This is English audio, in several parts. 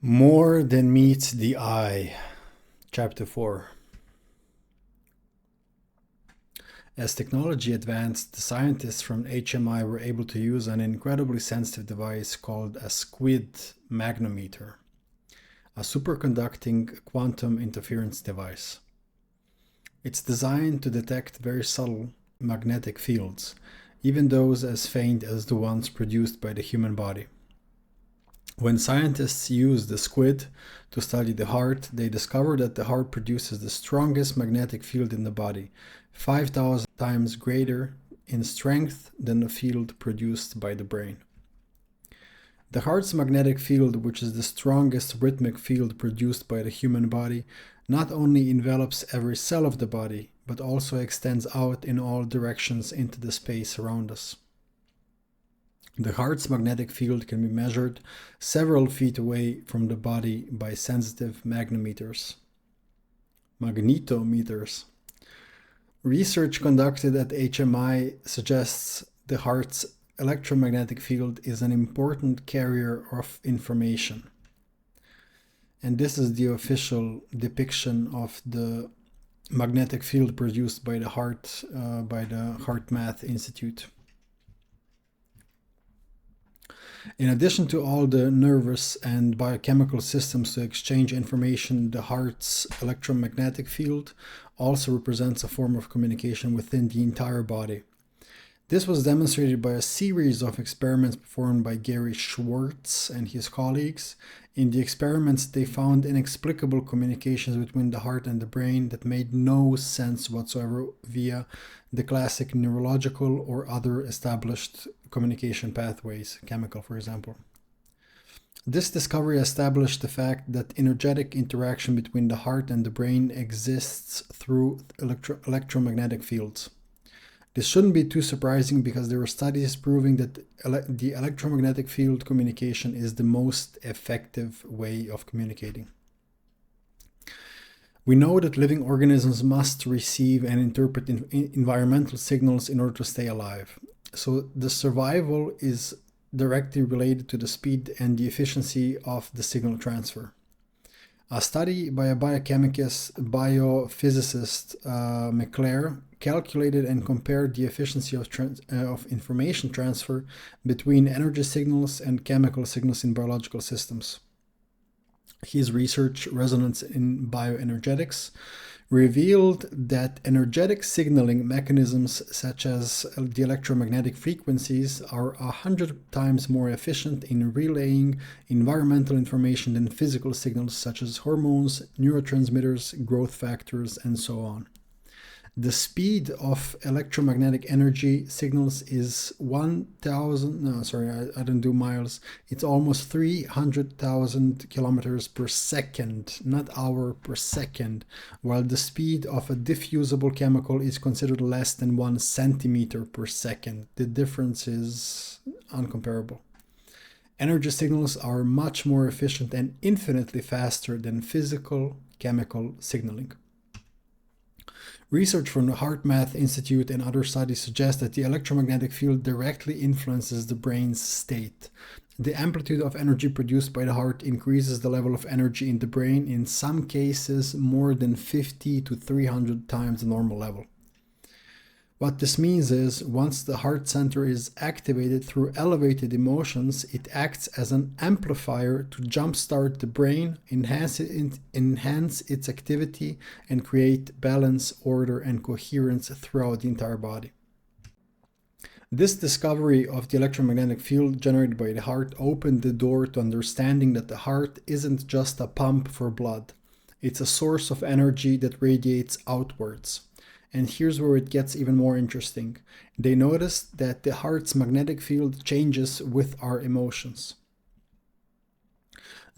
More than meets the eye. Chapter 4. As technology advanced, the scientists from HMI were able to use an incredibly sensitive device called a squid magnometer, a superconducting quantum interference device. It's designed to detect very subtle magnetic fields, even those as faint as the ones produced by the human body. When scientists used the squid to study the heart, they discovered that the heart produces the strongest magnetic field in the body, 5,000 times greater in strength than the field produced by the brain. The heart's magnetic field, which is the strongest rhythmic field produced by the human body, not only envelops every cell of the body, but also extends out in all directions into the space around us. The heart's magnetic field can be measured several feet away from the body by sensitive magnetometers. Research conducted at HMI suggests the heart's electromagnetic field is an important carrier of information. And this is the official depiction of the magnetic field produced by the heart by the HeartMath Institute. In addition to all the nervous and biochemical systems to exchange information, the heart's electromagnetic field also represents a form of communication within the entire body. This was demonstrated by a series of experiments performed by Gary Schwartz and his colleagues. In the experiments, they found inexplicable communications between the heart and the brain that made no sense whatsoever via the classic neurological or other established communication pathways, chemical for example. This discovery established the fact that energetic interaction between the heart and the brain exists through electromagnetic fields. This shouldn't be too surprising because there are studies proving that the electromagnetic field communication is the most effective way of communicating. We know that living organisms must receive and interpret environmental signals in order to stay alive. So the survival is directly related to the speed and the efficiency of the signal transfer. A study by a biophysicist, McClare, calculated and compared the efficiency of information transfer between energy signals and chemical signals in biological systems. His research, Resonance in Bioenergetics, revealed that energetic signaling mechanisms such as the electromagnetic frequencies are 100 times more efficient in relaying environmental information than physical signals such as hormones, neurotransmitters, growth factors, and so on. The speed of electromagnetic energy signals is it's almost 300,000 kilometers per second, not hour, per second, while the speed of a diffusible chemical is considered less than 1 centimeter per second. The difference is incomparable. Energy signals are much more efficient and infinitely faster than physical chemical signaling. Research from the HeartMath Institute and other studies suggest that the electromagnetic field directly influences the brain's state. The amplitude of energy produced by the heart increases the level of energy in the brain, in some cases more than 50 to 300 times the normal level. What this means is, once the heart center is activated through elevated emotions, it acts as an amplifier to jumpstart the brain, enhance its activity, and create balance, order, and coherence throughout the entire body. This discovery of the electromagnetic field generated by the heart opened the door to understanding that the heart isn't just a pump for blood. It's a source of energy that radiates outwards. And here's where it gets even more interesting. They noticed that the heart's magnetic field changes with our emotions.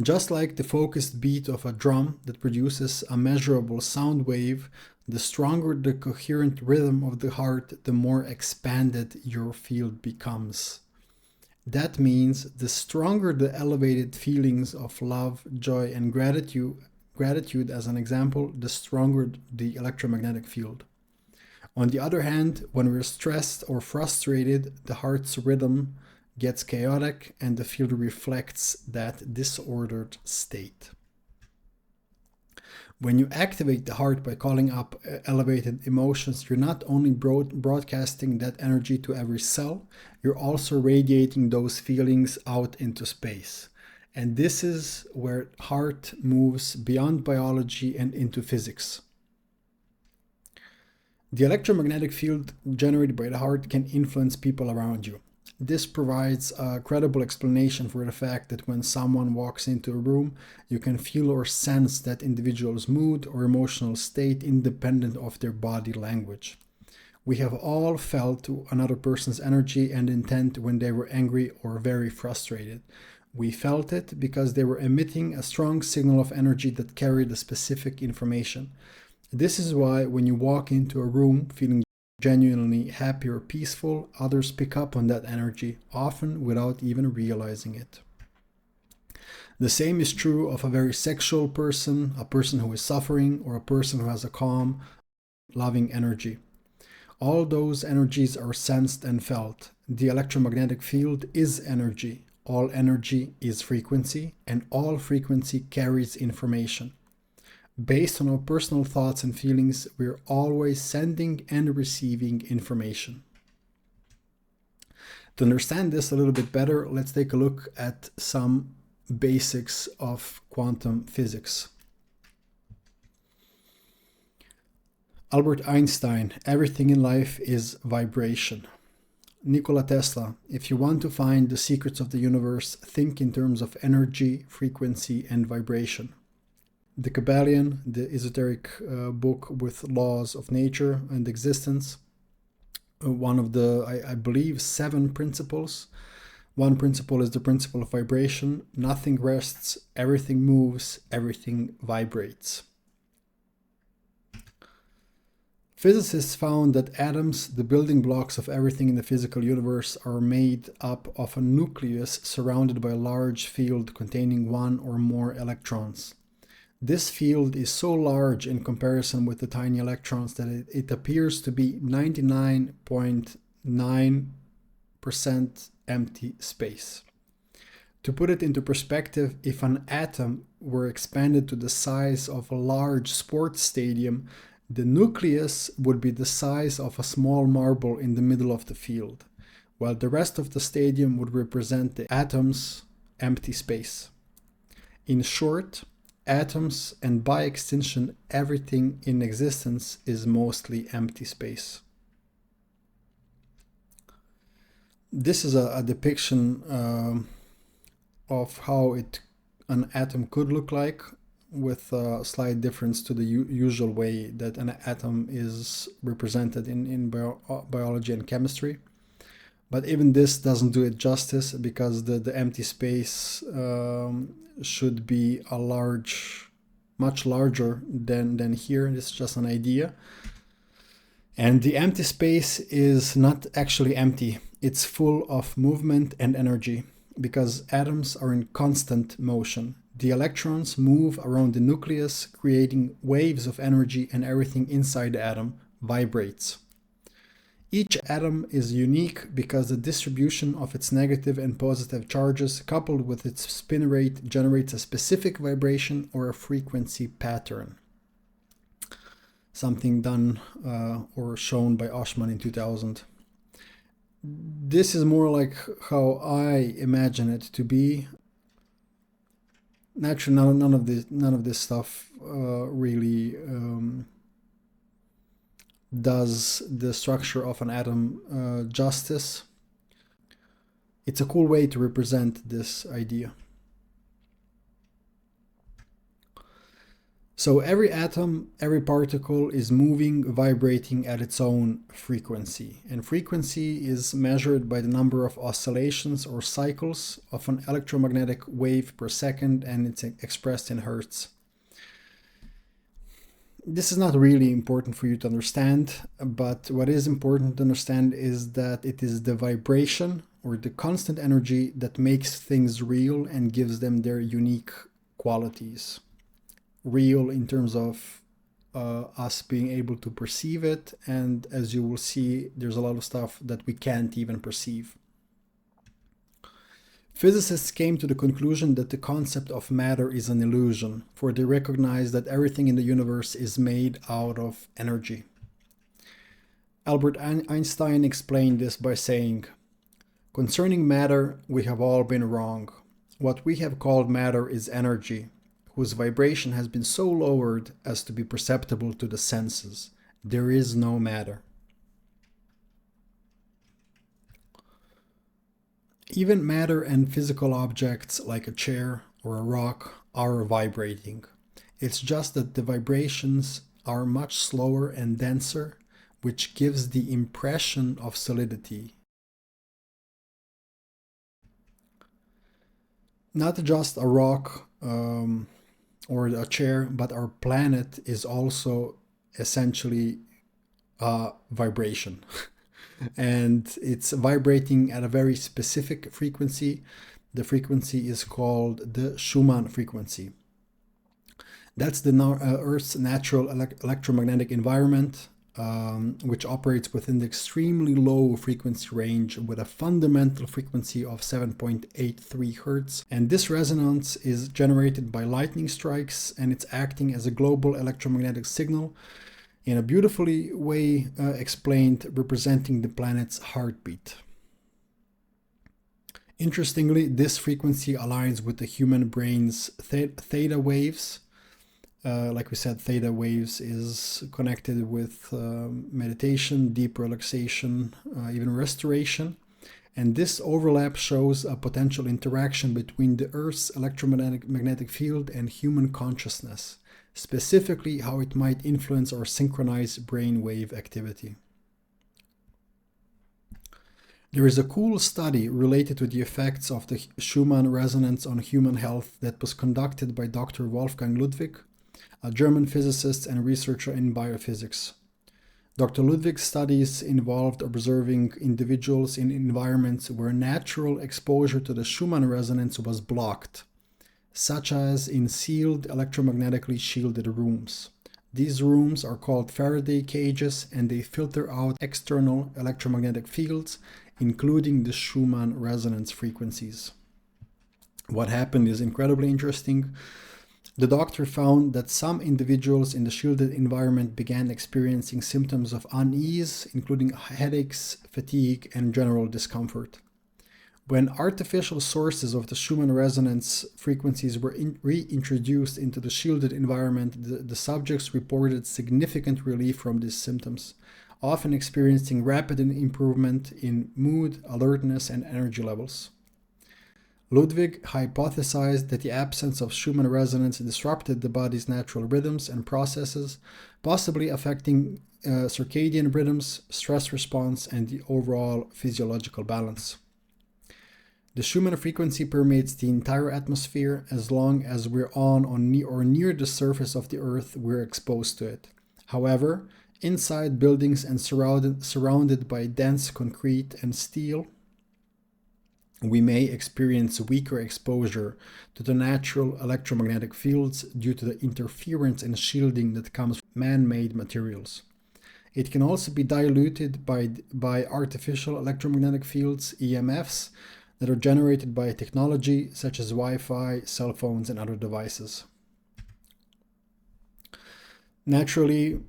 Just like the focused beat of a drum that produces a measurable sound wave, the stronger the coherent rhythm of the heart, the more expanded your field becomes. That means the stronger the elevated feelings of love, joy, and gratitude as an example, the stronger the electromagnetic field. On the other hand, when we're stressed or frustrated, the heart's rhythm gets chaotic, and the field reflects that disordered state. When you activate the heart by calling up elevated emotions, you're not only broadcasting that energy to every cell, you're also radiating those feelings out into space. And this is where heart moves beyond biology and into physics. The electromagnetic field generated by the heart can influence people around you. This provides a credible explanation for the fact that when someone walks into a room, you can feel or sense that individual's mood or emotional state independent of their body language. We have all felt another person's energy and intent when they were angry or very frustrated. We felt it because they were emitting a strong signal of energy that carried a specific information. This is why when you walk into a room feeling genuinely happy or peaceful, others pick up on that energy, often without even realizing it. The same is true of a very sexual person, a person who is suffering, or a person who has a calm, loving energy. All those energies are sensed and felt. The electromagnetic field is energy. All energy is frequency, and all frequency carries information. Based on our personal thoughts and feelings, we're always sending and receiving information. To understand this a little bit better, let's take a look at some basics of quantum physics. Albert Einstein, everything in life is vibration. Nikola Tesla, if you want to find the secrets of the universe, think in terms of energy, frequency, and vibration. The Kabbalion, the esoteric book with laws of nature and existence, one of the, I believe, 7 principles. One principle is the principle of vibration. Nothing rests, everything moves, everything vibrates. Physicists found that atoms, the building blocks of everything in the physical universe, are made up of a nucleus surrounded by a large field containing one or more electrons. This field is so large in comparison with the tiny electrons that it appears to be 99.9% empty space. To put it into perspective, if an atom were expanded to the size of a large sports stadium, the nucleus would be the size of a small marble in the middle of the field, while the rest of the stadium would represent the atom's empty space. In short, atoms, and by extension everything in existence, is mostly empty space. This is a depiction of how an atom could look like, with a slight difference to the usual way that an atom is represented in biology and chemistry. But even this doesn't do it justice, because the empty space should be much larger than here. It's just an idea. And the empty space is not actually empty. It's full of movement and energy, because atoms are in constant motion. The electrons move around the nucleus, creating waves of energy, and everything inside the atom vibrates. Each atom is unique because the distribution of its negative and positive charges, coupled with its spin rate, generates a specific vibration or a frequency pattern. Something done or shown by Oshman in 2000. This is more like how I imagine it to be. Naturally, none of this stuff really does the structure of an atom justice. It's a cool way to represent this idea. So every atom, every particle is moving, vibrating at its own frequency. And frequency is measured by the number of oscillations or cycles of an electromagnetic wave per second, and it's expressed in hertz. This is not really important for you to understand, but what is important to understand is that it is the vibration or the constant energy that makes things real and gives them their unique qualities. Real in terms of us being able to perceive it, and as you will see, there's a lot of stuff that we can't even perceive. Physicists came to the conclusion that the concept of matter is an illusion, for they recognize that everything in the universe is made out of energy. Albert Einstein explained this by saying, "Concerning matter, we have all been wrong. What we have called matter is energy, whose vibration has been so lowered as to be perceptible to the senses. There is no matter." Even matter and physical objects like a chair or a rock are vibrating. It's just that the vibrations are much slower and denser, which gives the impression of solidity. Not just a rock or a chair, but our planet is also essentially a vibration. And it's vibrating at a very specific frequency. The frequency is called the Schumann frequency. That's the Earth's natural electromagnetic environment, which operates within the extremely low frequency range with a fundamental frequency of 7.83 Hertz. And this resonance is generated by lightning strikes, and it's acting as a global electromagnetic signal in a beautifully way explained, representing the planet's heartbeat. Interestingly, this frequency aligns with the human brain's theta waves. Like we said, theta waves is connected with meditation, deep relaxation, even restoration. And this overlap shows a potential interaction between the Earth's electromagnetic field and human consciousness, specifically how it might influence or synchronize brainwave activity. There is a cool study related to the effects of the Schumann resonance on human health that was conducted by Dr. Wolfgang Ludwig, a German physicist and researcher in biophysics. Dr. Ludwig's studies involved observing individuals in environments where natural exposure to the Schumann resonance was blocked, such as in sealed, electromagnetically shielded rooms. These rooms are called Faraday cages, and they filter out external electromagnetic fields, including the Schumann resonance frequencies. What happened is incredibly interesting. The doctor found that some individuals in the shielded environment began experiencing symptoms of unease, including headaches, fatigue, and general discomfort. When artificial sources of the Schumann resonance frequencies were reintroduced into the shielded environment, the subjects reported significant relief from these symptoms, often experiencing rapid improvement in mood, alertness, and energy levels. Ludwig hypothesized that the absence of Schumann resonance disrupted the body's natural rhythms and processes, possibly affecting circadian rhythms, stress response, and the overall physiological balance. The Schumann frequency permeates the entire atmosphere. As long as we're on or near the surface of the Earth, we're exposed to it. However, inside buildings and surrounded by dense concrete and steel, we may experience weaker exposure to the natural electromagnetic fields due to the interference and shielding that comes from man-made materials. It can also be diluted by artificial electromagnetic fields, EMFs, that are generated by technology such as Wi-Fi, cell phones, and other devices. Naturally,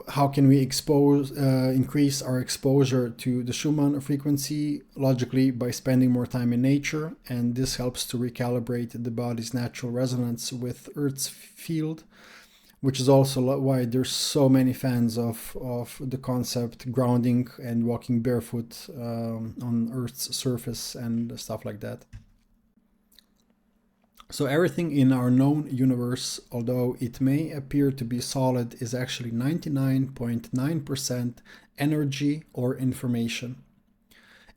how can we increase our exposure to the Schumann frequency? Logically, by spending more time in nature, and this helps to recalibrate the body's natural resonance with Earth's field, which is also why there's so many fans of the concept grounding and walking barefoot on Earth's surface and stuff like that. So everything in our known universe, although it may appear to be solid, is actually 99.9% energy or information.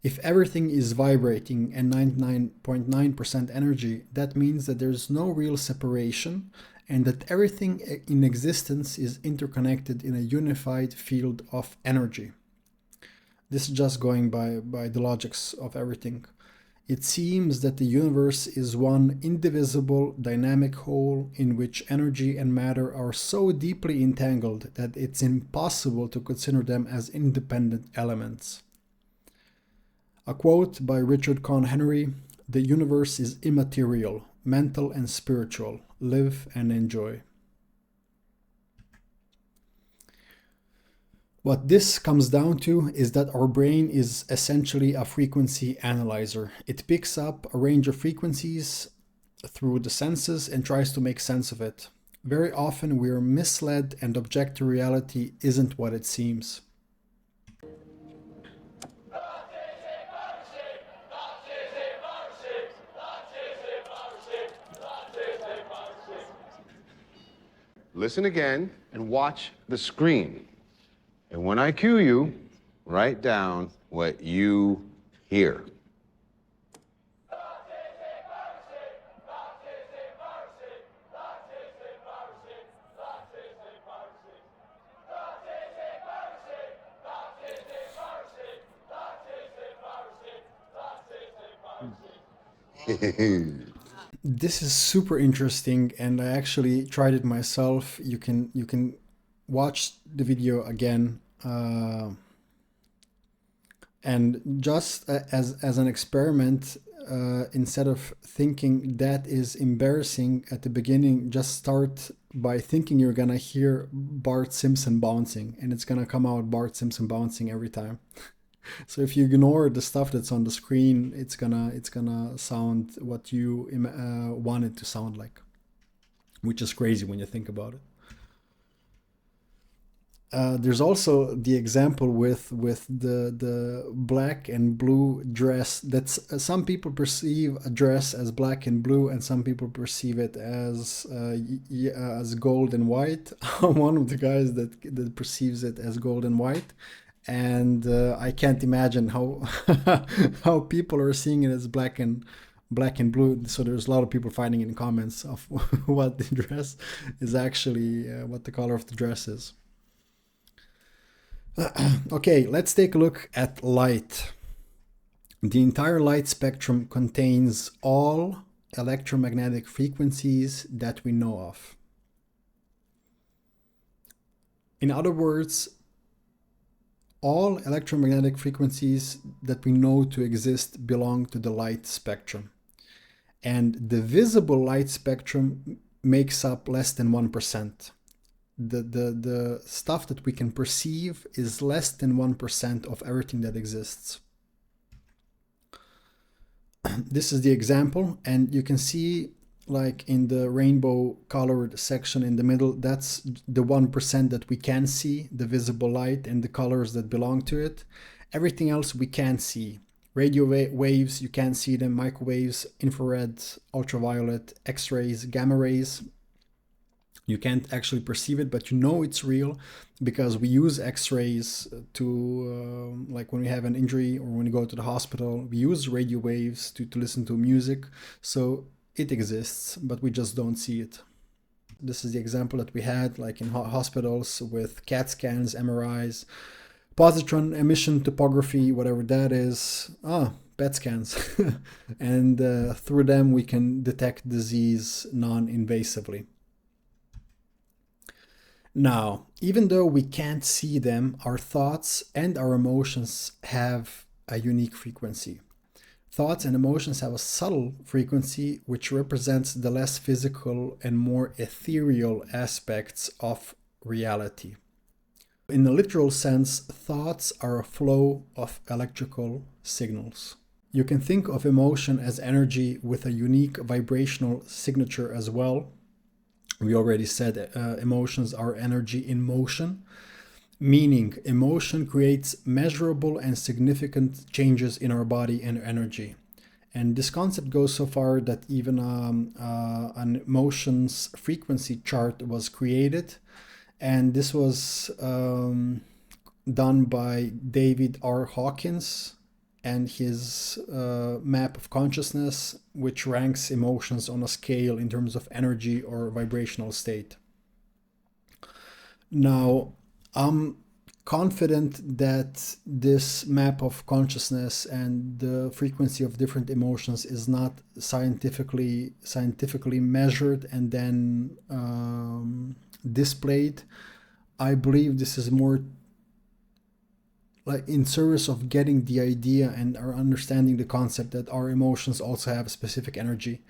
If everything is vibrating and 99.9% energy, that means that there's no real separation and that everything in existence is interconnected in a unified field of energy. This is just going by the logics of everything. It seems that the universe is one indivisible, dynamic whole in which energy and matter are so deeply entangled that it's impossible to consider them as independent elements. A quote by Richard Conn Henry: The universe is immaterial, mental and spiritual. Live and enjoy. What this comes down to is that our brain is essentially a frequency analyzer. It picks up a range of frequencies through the senses and tries to make sense of it. Very often we are misled and objective reality isn't what it seems. Listen again and watch the screen. And when I cue you, write down what you hear. This is super interesting, and I actually tried it myself. You can watch the video again, and just as an experiment, instead of thinking that is embarrassing at the beginning, just start by thinking you're gonna hear Bart Simpson bouncing, and it's gonna come out Bart Simpson bouncing every time. So if you ignore the stuff that's on the screen, it's gonna sound what you want it to sound like, which is crazy when you think about it. There's also the example with the black and blue dress. That's some people perceive a dress as black and blue, and some people perceive it as gold and white. I'm one of the guys that perceives it as gold and white. And I can't imagine how how people are seeing it as black and blue. So there's a lot of people fighting in comments of what the dress is actually, what the color of the dress is. Okay, let's take a look at light. The entire light spectrum contains all electromagnetic frequencies that we know of. In other words, all electromagnetic frequencies that we know to exist belong to the light spectrum. And the visible light spectrum makes up less than 1%. The stuff that we can perceive is less than 1% of everything that exists. This is the example, and you can see, like in the rainbow colored section in the middle, that's the 1% that we can see, the visible light and the colors that belong to it. Everything else we can't see. Radio waves, you can't see them, microwaves, infrared, ultraviolet, X-rays, gamma rays. You can't actually perceive it, but you know it's real because we use X-rays to, like when we have an injury or when we go to the hospital, we use radio waves to listen to music. So it exists, but we just don't see it. This is the example that we had, like in hospitals with CAT scans, MRIs, positron emission topography, whatever that is. PET scans. And through them we can detect disease non-invasively. Now, even though we can't see them, our thoughts and our emotions have a unique frequency. Thoughts and emotions have a subtle frequency which represents the less physical and more ethereal aspects of reality. In the literal sense, thoughts are a flow of electrical signals. You can think of emotion as energy with a unique vibrational signature as well. We already said emotions are energy in motion, meaning emotion creates measurable and significant changes in our body and energy. And this concept goes so far that even an emotions frequency chart was created. And this was done by David R. Hawkins and his map of consciousness, which ranks emotions on a scale in terms of energy or vibrational state. Now, I'm confident that this map of consciousness and the frequency of different emotions is not scientifically measured and then displayed. I believe this is more like in service of getting the idea and our understanding the concept that our emotions also have a specific energy.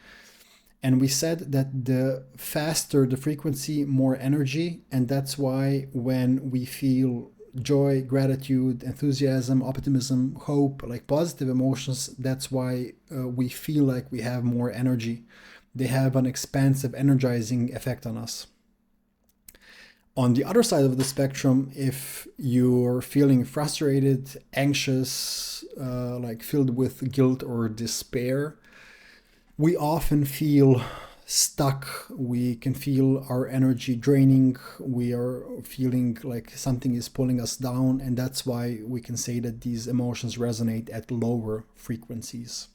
And we said that the faster the frequency, more energy, and that's why when we feel joy, gratitude, enthusiasm, optimism, hope, like positive emotions, that's why we feel like we have more energy. They have an expansive, energizing effect on us. On the other side of the spectrum, if you're feeling frustrated, anxious, like filled with guilt or despair, we often feel stuck. We can feel our energy draining. We are feeling like something is pulling us down, and that's why we can say that these emotions resonate at lower frequencies.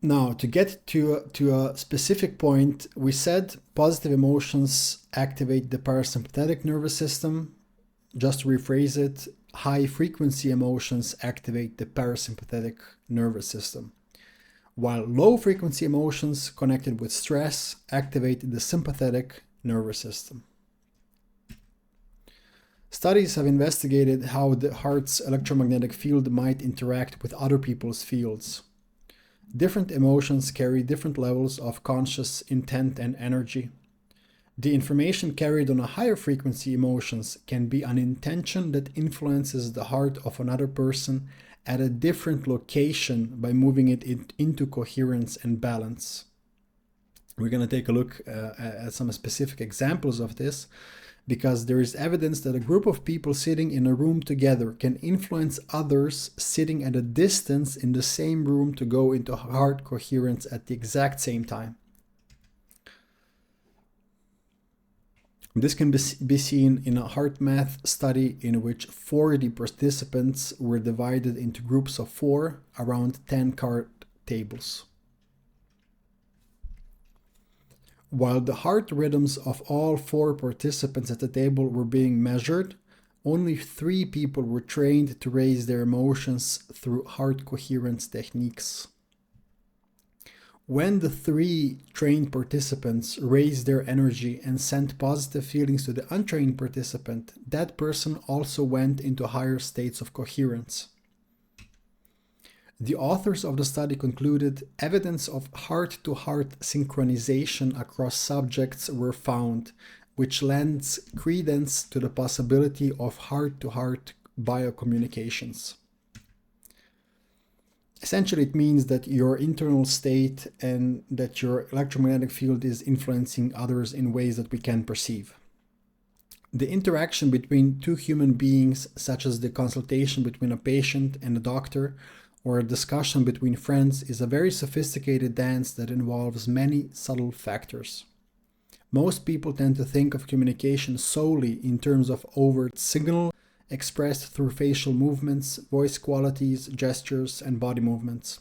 Now, to get to a specific point, we said positive emotions activate the parasympathetic nervous system. Just to rephrase it, high frequency emotions activate the parasympathetic nervous system, while low frequency emotions connected with stress activate the sympathetic nervous system. Studies have investigated how the heart's electromagnetic field might interact with other people's fields. Different emotions carry different levels of conscious intent and energy. The information carried on a higher frequency emotions can be an intention that influences the heart of another person at a different location by moving it into coherence and balance. We're going to take a look at some specific examples of this, because there is evidence that a group of people sitting in a room together can influence others sitting at a distance in the same room to go into heart coherence at the exact same time. This can be seen in a heart math study in which 40 participants were divided into groups of 4 around 10 card tables. While the heart rhythms of all 4 participants at the table were being measured, only 3 people were trained to raise their emotions through heart coherence techniques. When the 3 trained participants raised their energy and sent positive feelings to the untrained participant, that person also went into higher states of coherence. The authors of the study concluded evidence of heart-to-heart synchronization across subjects were found, which lends credence to the possibility of heart-to-heart biocommunications. Essentially, it means that your internal state and that your electromagnetic field is influencing others in ways that we can perceive. The interaction between 2 human beings, such as the consultation between a patient and a doctor, or a discussion between friends, is a very sophisticated dance that involves many subtle factors. Most people tend to think of communication solely in terms of overt signal expressed through facial movements, voice qualities, gestures, and body movements.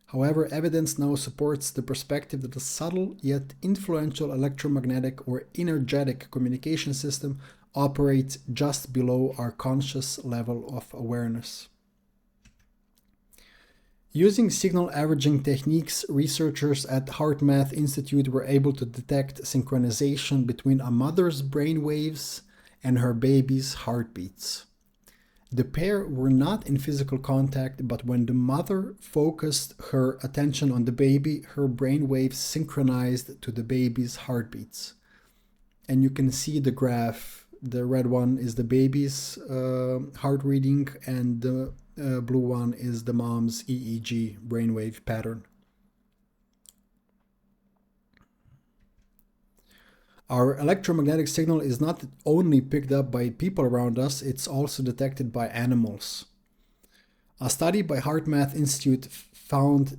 However, evidence now supports the perspective that a subtle yet influential electromagnetic or energetic communication system operates just below our conscious level of awareness. Using signal averaging techniques, researchers at HeartMath Institute were able to detect synchronization between a mother's brainwaves and her baby's heartbeats. The pair were not in physical contact, but when the mother focused her attention on the baby, her brainwaves synchronized to the baby's heartbeats. And you can see the graph. The red one is the baby's heart reading, and the blue one is the mom's EEG brainwave pattern. Our electromagnetic signal is not only picked up by people around us, it's also detected by animals. A study by HeartMath Institute found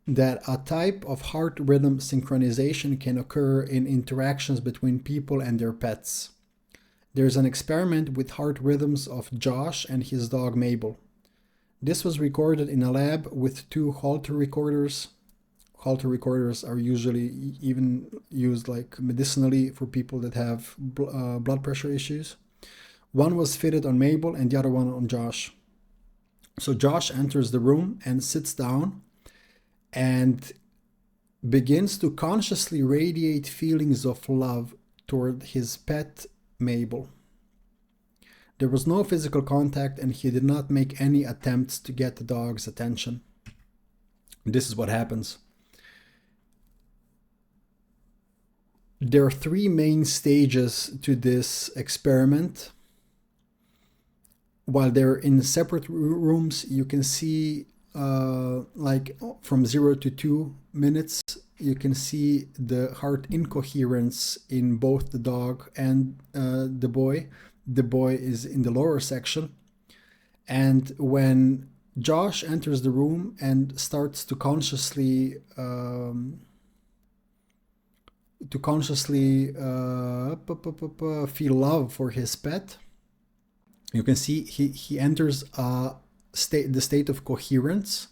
that a type of heart rhythm synchronization can occur in interactions between people and their pets. There's an experiment with heart rhythms of Josh and his dog Mabel. This was recorded in a lab with 2 Holter recorders. Holter recorders are usually even used like medicinally for people that have blood pressure issues. One was fitted on Mabel and the other one on Josh. So Josh enters the room and sits down and begins to consciously radiate feelings of love toward his pet Mabel. There was no physical contact, and he did not make any attempts to get the dog's attention. This is what happens. There are three main stages to this experiment. While they're in separate rooms, you can see like from 0 to 2 minutes, you can see the heart incoherence in both the dog and the boy. The boy is in the lower section. And when Josh enters the room and starts to consciously feel love for his pet, you can see he enters the state of coherence,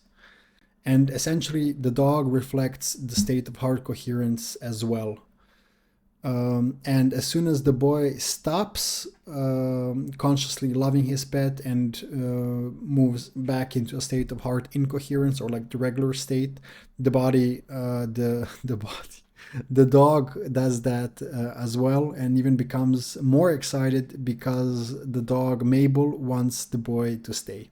and essentially the dog reflects the state of heart coherence as well. And as soon as the boy stops consciously loving his pet and moves back into a state of heart incoherence, or like the regular state, the dog does that as well, and even becomes more excited because the dog Mabel wants the boy to stay.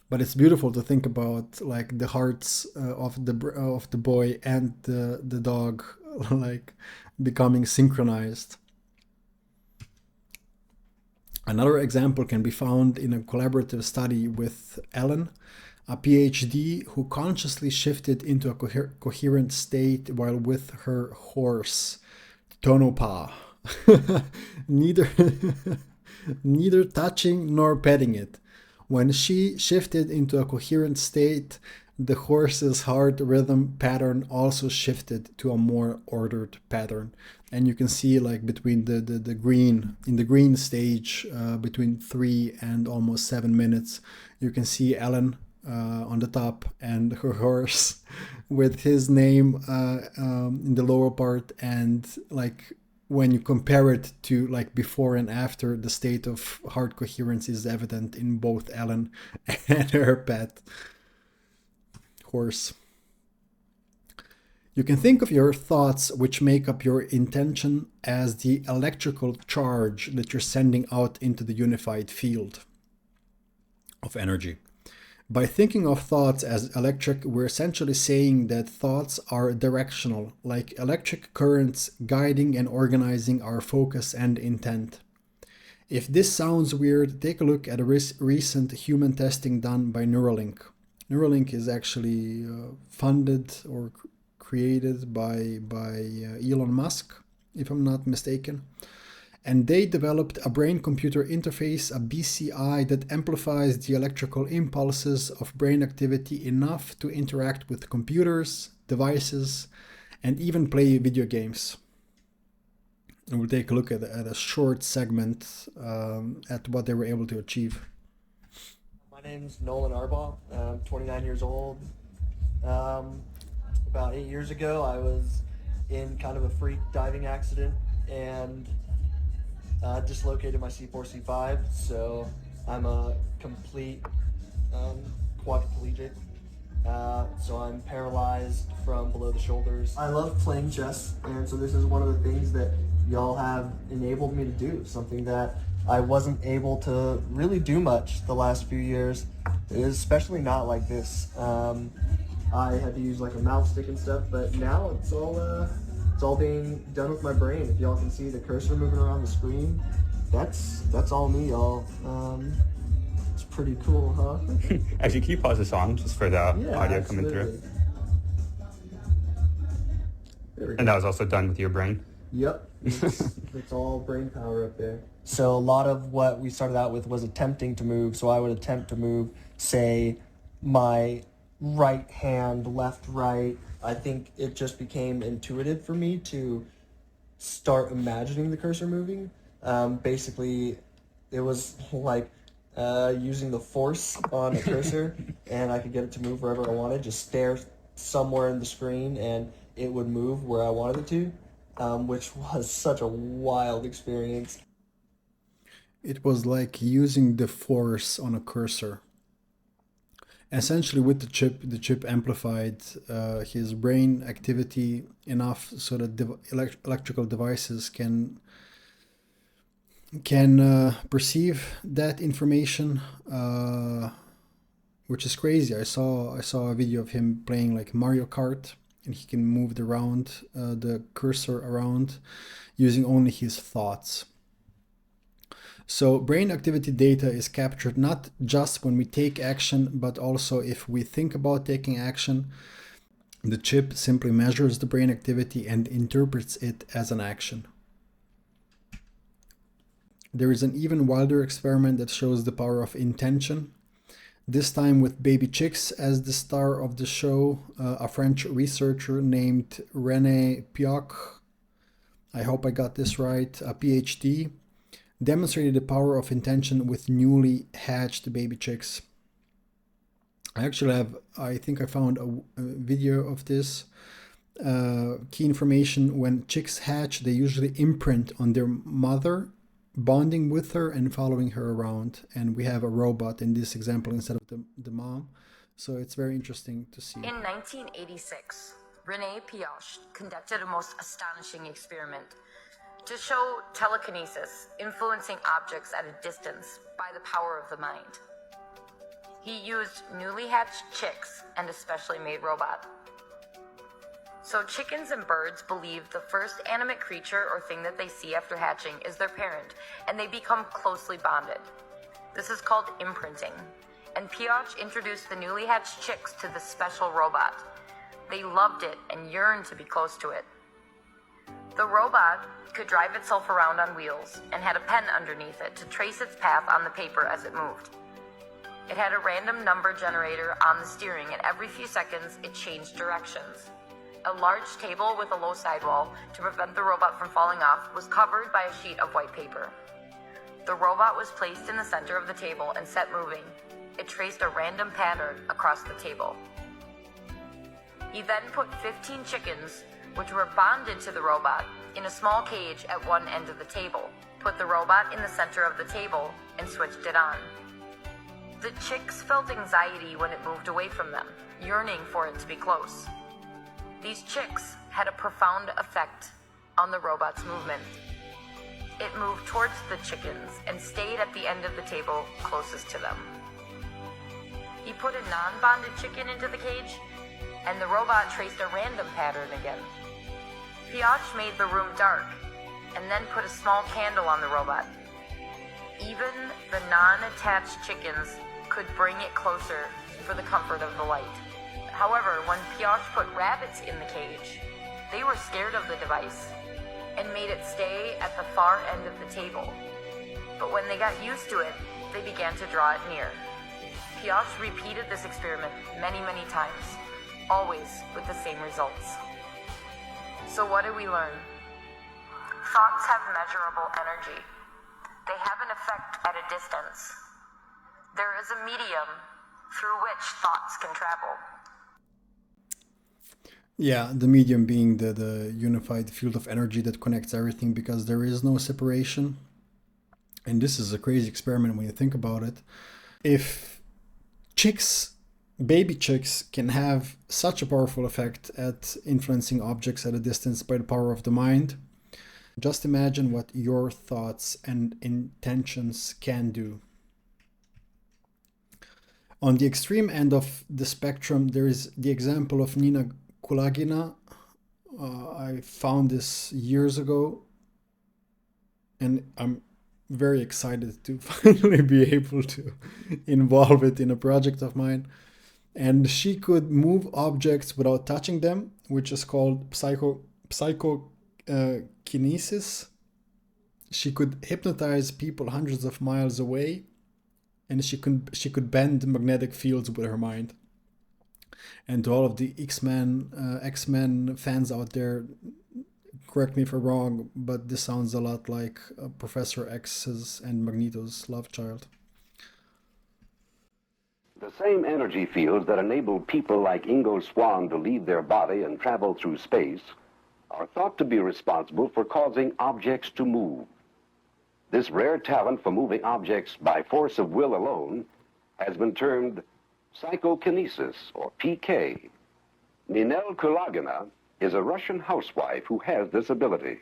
But it's beautiful to think about like the hearts of the boy and the dog like becoming synchronized. Another example can be found in a collaborative study with Ellen, a PhD who consciously shifted into a coherent state while with her horse, Tonopah. neither touching nor petting it. When she shifted into a coherent state, the horse's heart rhythm pattern also shifted to a more ordered pattern. And you can see like between the green stage, between 3 and almost 7 minutes, you can see Ellen on the top and her horse with his name in the lower part. And like when you compare it to like before and after, the state of heart coherence is evident in both Ellen and her pet horse. You can think of your thoughts, which make up your intention, as the electrical charge that you're sending out into the unified field of energy. By thinking of thoughts as electric, we're essentially saying that thoughts are directional, like electric currents guiding and organizing our focus and intent. If this sounds weird, take a look at a recent human testing done by Neuralink. Neuralink is actually funded or created by Elon Musk, if I'm not mistaken. And they developed a brain-computer interface, a BCI, that amplifies the electrical impulses of brain activity enough to interact with computers, devices, and even play video games. And we'll take a look at a short segment at what they were able to achieve. My name's Nolan Arbaugh. I'm 29 years old. About 8 years ago, I was in kind of a freak diving accident and dislocated my C4, C5, so I'm a complete quadriplegic. So I'm paralyzed from below the shoulders. I love playing chess, and so this is one of the things that y'all have enabled me to do, something that I wasn't able to really do much the last few years, especially not like this. I had to use like a mouse stick and stuff, but now it's all being done with my brain. If y'all can see the cursor moving around the screen, that's all me, y'all. It's pretty cool, huh? Actually, can you pause the song just for the audio coming absolutely. through? And that was also done with your brain? Yep, it's all brain power up there. So a lot of what we started out with was attempting to move. So I would attempt to move, say, my right hand, left, right. I think it just became intuitive for me to start imagining the cursor moving. Basically, it was like using the force on a cursor, and I could get it to move wherever I wanted. Just stare somewhere in the screen, and it would move where I wanted it to, which was such a wild experience. It was like using the force on a cursor. Essentially, with the chip amplified his brain activity enough so that electrical devices can can perceive that information, which is crazy. I saw a video of him playing like Mario Kart, and he can move the cursor around using only his thoughts. So brain activity data is captured not just when we take action, but also if we think about taking action. The chip simply measures the brain activity and interprets it as an action. There is an even wilder experiment that shows the power of intention. This time with baby chicks as the star of the show. A French researcher named René Pioch, I hope I got this right, a PhD, demonstrated the power of intention with newly hatched baby chicks. I think I found a video of this. Key information: when chicks hatch, they usually imprint on their mother, bonding with her and following her around. And we have a robot in this example instead of the mom. So it's very interesting to see. In 1986, René Pioch conducted a most astonishing experiment to show telekinesis influencing objects at a distance by the power of the mind. He used newly hatched chicks and a specially made robot. So chickens and birds believe the first animate creature or thing that they see after hatching is their parent, and they become closely bonded. This is called imprinting. And Pioch introduced the newly hatched chicks to this special robot. They loved it and yearned to be close to it. The robot could drive itself around on wheels and had a pen underneath it to trace its path on the paper as it moved. It had a random number generator on the steering, and every few seconds it changed directions. A large table with a low sidewall to prevent the robot from falling off was covered by a sheet of white paper. The robot was placed in the center of the table and set moving. It traced a random pattern across the table. He then put 15 chickens, which were bonded to the robot, in a small cage at one end of the table, put the robot in the center of the table, and switched it on. The chicks felt anxiety when it moved away from them, yearning for it to be close. These chicks had a profound effect on the robot's movement. It moved towards the chickens and stayed at the end of the table closest to them. He put a non-bonded chicken into the cage, and the robot traced a random pattern again. Pioch made the room dark, and then put a small candle on the robot. Even the non-attached chickens could bring it closer for the comfort of the light. However, when Pioch put rabbits in the cage, they were scared of the device and made it stay at the far end of the table. But when they got used to it, they began to draw it near. Pioch repeated this experiment many, many times, always with the same results. So what did we learn? Thoughts have measurable energy. They have an effect at a distance. There is a medium through which thoughts can travel. Yeah, the medium being the unified field of energy that connects everything, because there is no separation. And this is a crazy experiment when you think about it. If baby chicks can have such a powerful effect at influencing objects at a distance by the power of the mind, just imagine what your thoughts and intentions can do. On the extreme end of the spectrum, there is the example of Nina Kulagina. I found this years ago, and I'm very excited to finally be able to involve it in a project of mine. And she could move objects without touching them, which is called psychokinesis. She could hypnotize people hundreds of miles away, and she could bend magnetic fields with her mind. And to all of the X-Men fans out there, correct me if I'm wrong, but this sounds a lot like Professor X's and Magneto's love child. The same energy fields that enable people like Ingo Swann to leave their body and travel through space are thought to be responsible for causing objects to move. This rare talent for moving objects by force of will alone has been termed psychokinesis, or PK. Ninel Kulagina is a Russian housewife who has this ability.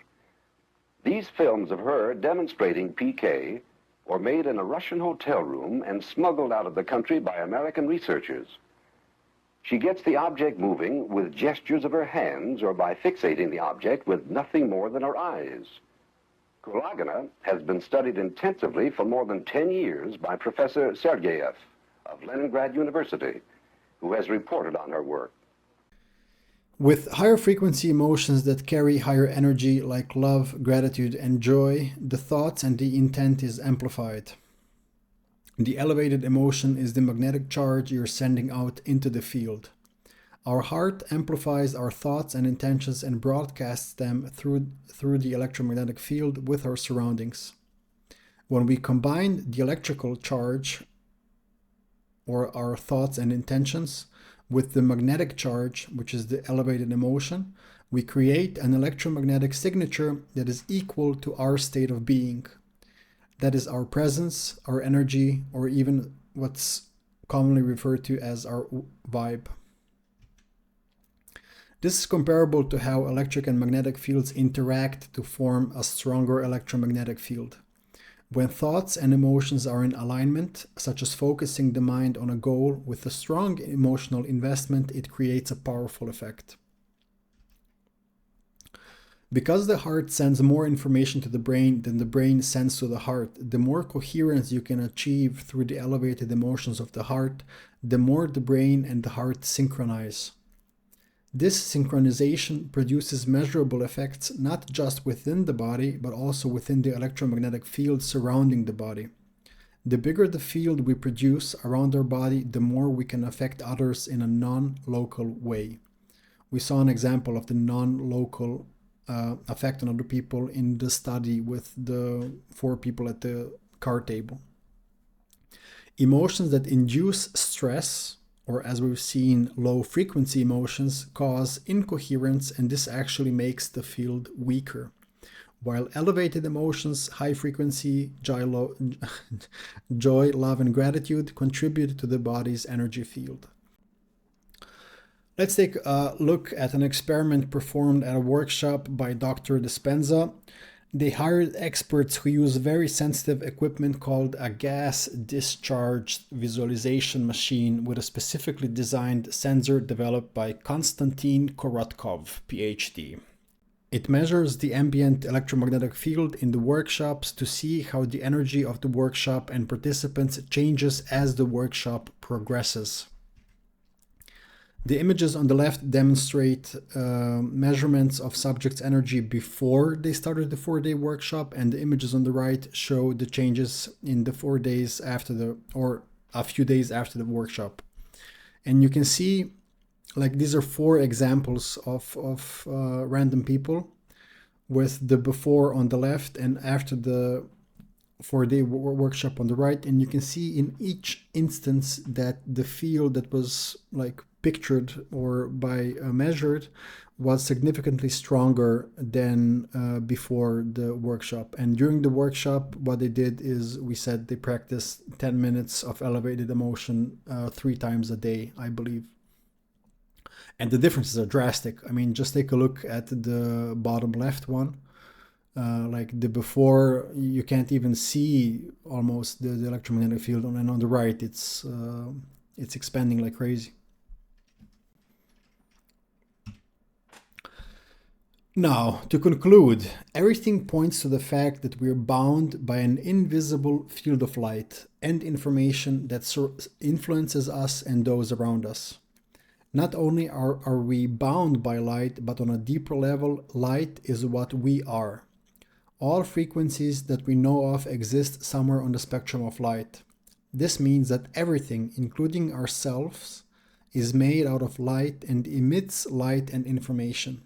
These films of her demonstrating PK were made in a Russian hotel room and smuggled out of the country by American researchers. She gets the object moving with gestures of her hands or by fixating the object with nothing more than her eyes. Kulagina has been studied intensively for more than 10 years by Professor Sergeyev of Leningrad University, who has reported on her work. With higher frequency emotions that carry higher energy like love, gratitude, and joy, the thoughts and the intent is amplified. The elevated emotion is the magnetic charge you're sending out into the field. Our heart amplifies our thoughts and intentions and broadcasts them through the electromagnetic field with our surroundings. When we combine the electrical charge, or our thoughts and intentions, with the magnetic charge, which is the elevated emotion, we create an electromagnetic signature that is equal to our state of being. That is our presence, our energy, or even what's commonly referred to as our vibe. This is comparable to how electric and magnetic fields interact to form a stronger electromagnetic field. When thoughts and emotions are in alignment, such as focusing the mind on a goal with a strong emotional investment, it creates a powerful effect. Because the heart sends more information to the brain than the brain sends to the heart, the more coherence you can achieve through the elevated emotions of the heart, the more the brain and the heart synchronize. This synchronization produces measurable effects not just within the body, but also within the electromagnetic field surrounding the body. The bigger the field we produce around our body, the more we can affect others in a non-local way. We saw an example of the non-local effect on other people in the study with the 4 people at the card table. Emotions that induce stress, or as we've seen, low frequency emotions, cause incoherence, and this actually makes the field weaker. While elevated emotions, high frequency, joy, love, and gratitude contribute to the body's energy field. Let's take a look at an experiment performed at a workshop by Dr. Dispenza. They hired experts who use very sensitive equipment called a gas discharge visualization machine with a specifically designed sensor developed by Konstantin Korotkov, PhD. It measures the ambient electromagnetic field in the workshops to see how the energy of the workshop and participants changes as the workshop progresses. The images on the left demonstrate measurements of subjects' energy before they started the 4-day workshop, and the images on the right show the changes in the 4 days after or a few days after the workshop. And you can see, like, these are 4 examples of random people with the before on the left and after the 4-day workshop on the right. And you can see in each instance that the field that was like pictured or by measured was significantly stronger than before the workshop. And during the workshop, what they did is, we said they practiced 10 minutes of elevated emotion 3 times a day, I believe. And the differences are drastic. I mean, just take a look at the bottom left one. Like the before, you can't even see almost the electromagnetic field, and on the right, it's expanding like crazy. Now, to conclude, everything points to the fact that we are bound by an invisible field of light and information that influences us and those around us. Not only are we bound by light, but on a deeper level, light is what we are. All frequencies that we know of exist somewhere on the spectrum of light. This means that everything, including ourselves, is made out of light and emits light and information.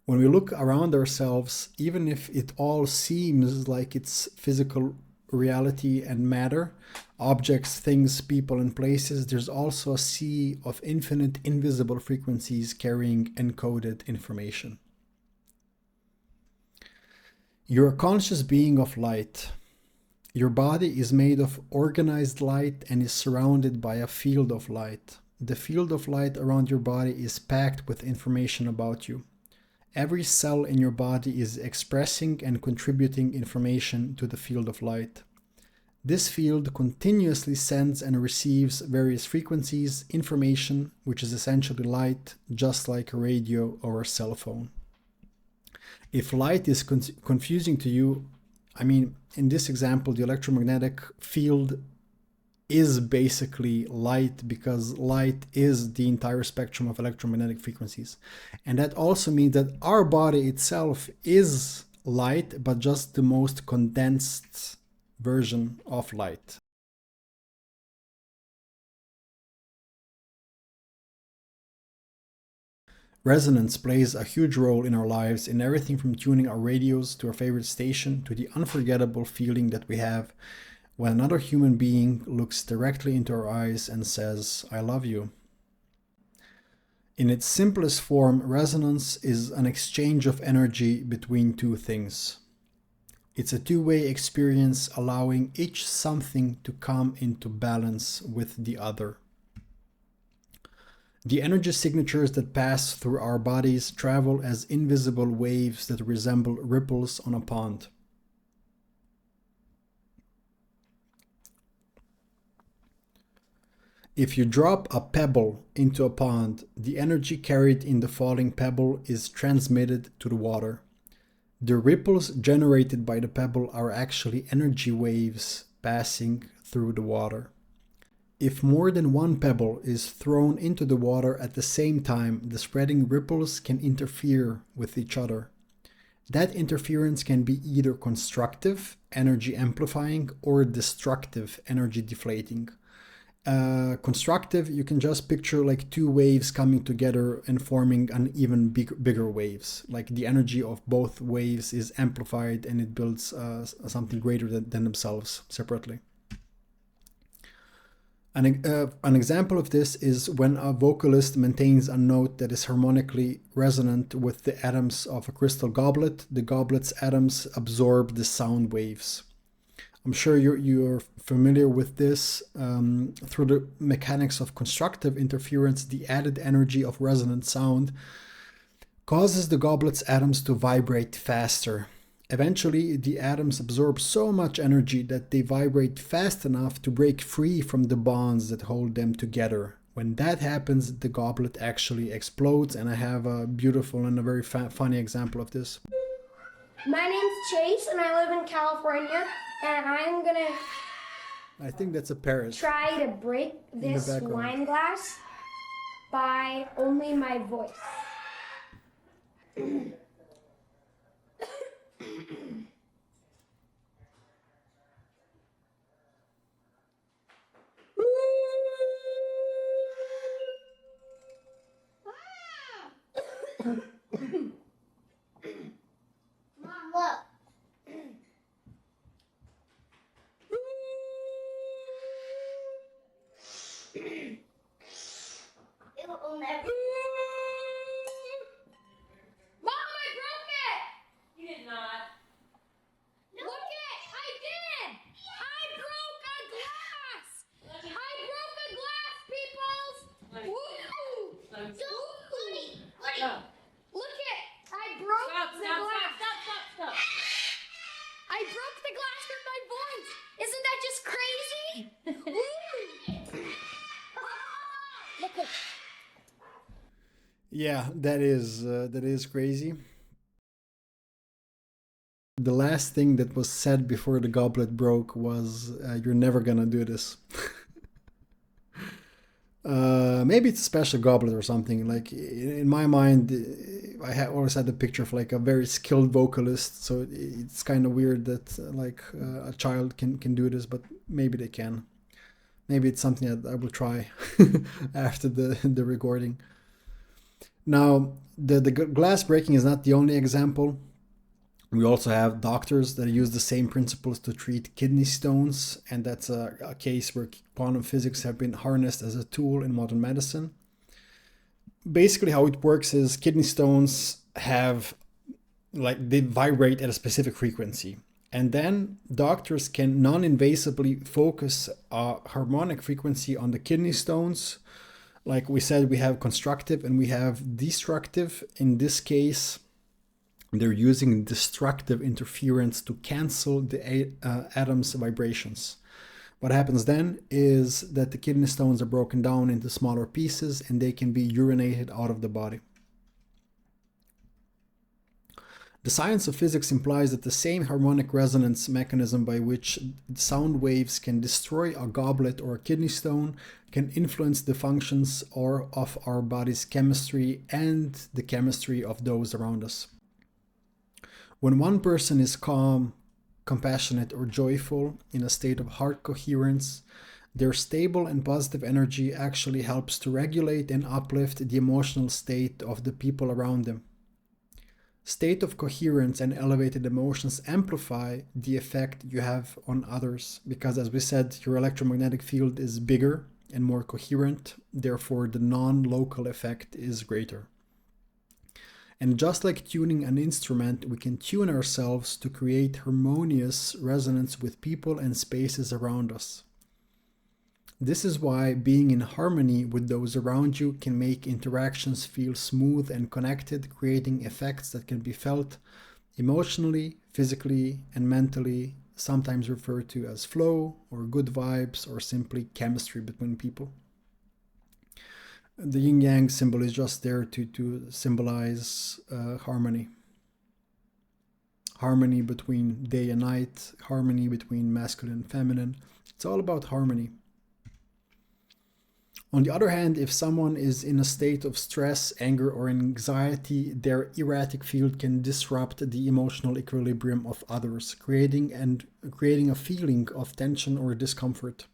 When we look around ourselves, even if it all seems like it's physical reality and matter, objects, things, people, and places, there's also a sea of infinite invisible frequencies carrying encoded information. You're a conscious being of light. Your body is made of organized light and is surrounded by a field of light. The field of light around your body is packed with information about you. Every cell in your body is expressing and contributing information to the field of light. This field continuously sends and receives various frequencies, information, which is essentially light, just like a radio or a cell phone. If light is confusing to you, I mean, in this example, the electromagnetic field is basically light, because light is the entire spectrum of electromagnetic frequencies. And that also means that our body itself is light, but just the most condensed version of light. Resonance plays a huge role in our lives, in everything from tuning our radios to our favorite station to the unforgettable feeling that we have when another human being looks directly into our eyes and says, "I love you." In its simplest form, resonance is an exchange of energy between two things. It's a two-way experience, allowing each something to come into balance with the other. The energy signatures that pass through our bodies travel as invisible waves that resemble ripples on a pond. If you drop a pebble into a pond, the energy carried in the falling pebble is transmitted to the water. The ripples generated by the pebble are actually energy waves passing through the water. If more than one pebble is thrown into the water at the same time, the spreading ripples can interfere with each other. That interference can be either constructive, energy amplifying, or destructive, energy deflating. Constructive, you can just picture like two waves coming together and forming an even bigger waves. Like the energy of both waves is amplified and it builds something greater than themselves separately. An example of this is when a vocalist maintains a note that is harmonically resonant with the atoms of a crystal goblet. The goblet's atoms absorb the sound waves. I'm sure you're familiar with this. Through the mechanics of constructive interference, the added energy of resonant sound causes the goblet's atoms to vibrate faster. Eventually, the atoms absorb so much energy that they vibrate fast enough to break free from the bonds that hold them together. When that happens, the goblet actually explodes, and I have a beautiful and a very funny example of this. My name's Chase, and I live in California, and I'm gonna... I think that's a parrot. Try to break this wine glass by only my voice. Mom, look. It will never. Mom, I broke it! You did not. Look it! I did! I broke a glass! I broke a glass, peoples! Woo! Look it! I broke the glass! Stop! I broke the glass with my voice! Isn't that just crazy? Look it! Yeah, that is crazy. The last thing that was said before the goblet broke was, "You're never gonna do this." Maybe it's a special goblet or something. Like in my mind, I always had the picture of like a very skilled vocalist. So it's kind of weird that a child can do this, but maybe they can. Maybe it's something that I will try after the recording. Now, the glass breaking is not the only example. We also have doctors that use the same principles to treat kidney stones, and that's a case where quantum physics have been harnessed as a tool in modern medicine. Basically, how it works is kidney stones they vibrate at a specific frequency. And then doctors can non-invasively focus a harmonic frequency on the kidney stones. Like we said, we have constructive and we have destructive. In this case, They're using destructive interference to cancel the atom's vibrations. What happens then is that the kidney stones are broken down into smaller pieces and they can be urinated out of the body. The science of physics implies that the same harmonic resonance mechanism by which sound waves can destroy a goblet or a kidney stone can influence the functions of our body's chemistry and the chemistry of those around us. When one person is calm, compassionate, or joyful in a state of heart coherence, their stable and positive energy actually helps to regulate and uplift the emotional state of the people around them. State of coherence and elevated emotions amplify the effect you have on others because, as we said, your electromagnetic field is bigger and more coherent, therefore the non-local effect is greater. And just like tuning an instrument, we can tune ourselves to create harmonious resonance with people and spaces around us. This is why being in harmony with those around you can make interactions feel smooth and connected, creating effects that can be felt emotionally, physically, and mentally, sometimes referred to as flow or good vibes or simply chemistry between people. The yin-yang symbol is just there to symbolize harmony. Harmony between day and night, harmony between masculine and feminine. It's all about harmony. On the other hand, if someone is in a state of stress, anger, or anxiety, their erratic field can disrupt the emotional equilibrium of others, creating a feeling of tension or discomfort.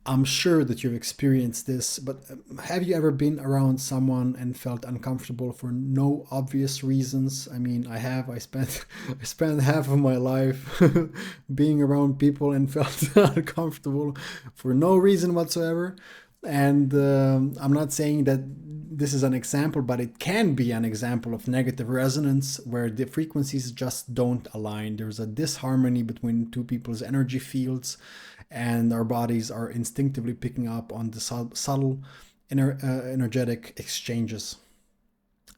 I'm sure that you've experienced this, but have you ever been around someone and felt uncomfortable for no obvious reasons? I mean, I have. I spent half of my life being around people and felt uncomfortable for no reason whatsoever. And I'm not saying that this is an example, but it can be an example of negative resonance where the frequencies just don't align. There's a disharmony between two people's energy fields, and our bodies are instinctively picking up on the subtle energetic exchanges.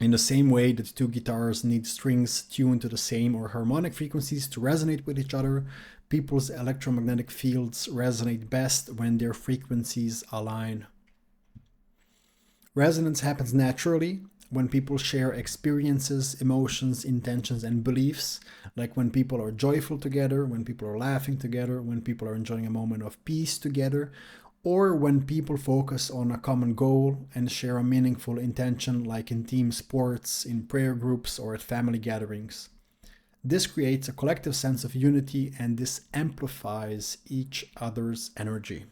In the same way that two guitars need strings tuned to the same or harmonic frequencies to resonate with each other, people's electromagnetic fields resonate best when their frequencies align. Resonance happens naturally when people share experiences, emotions, intentions, and beliefs, like when people are joyful together, when people are laughing together, when people are enjoying a moment of peace together, or when people focus on a common goal and share a meaningful intention, like in team sports, in prayer groups, or at family gatherings. This creates a collective sense of unity, and this amplifies each other's energy.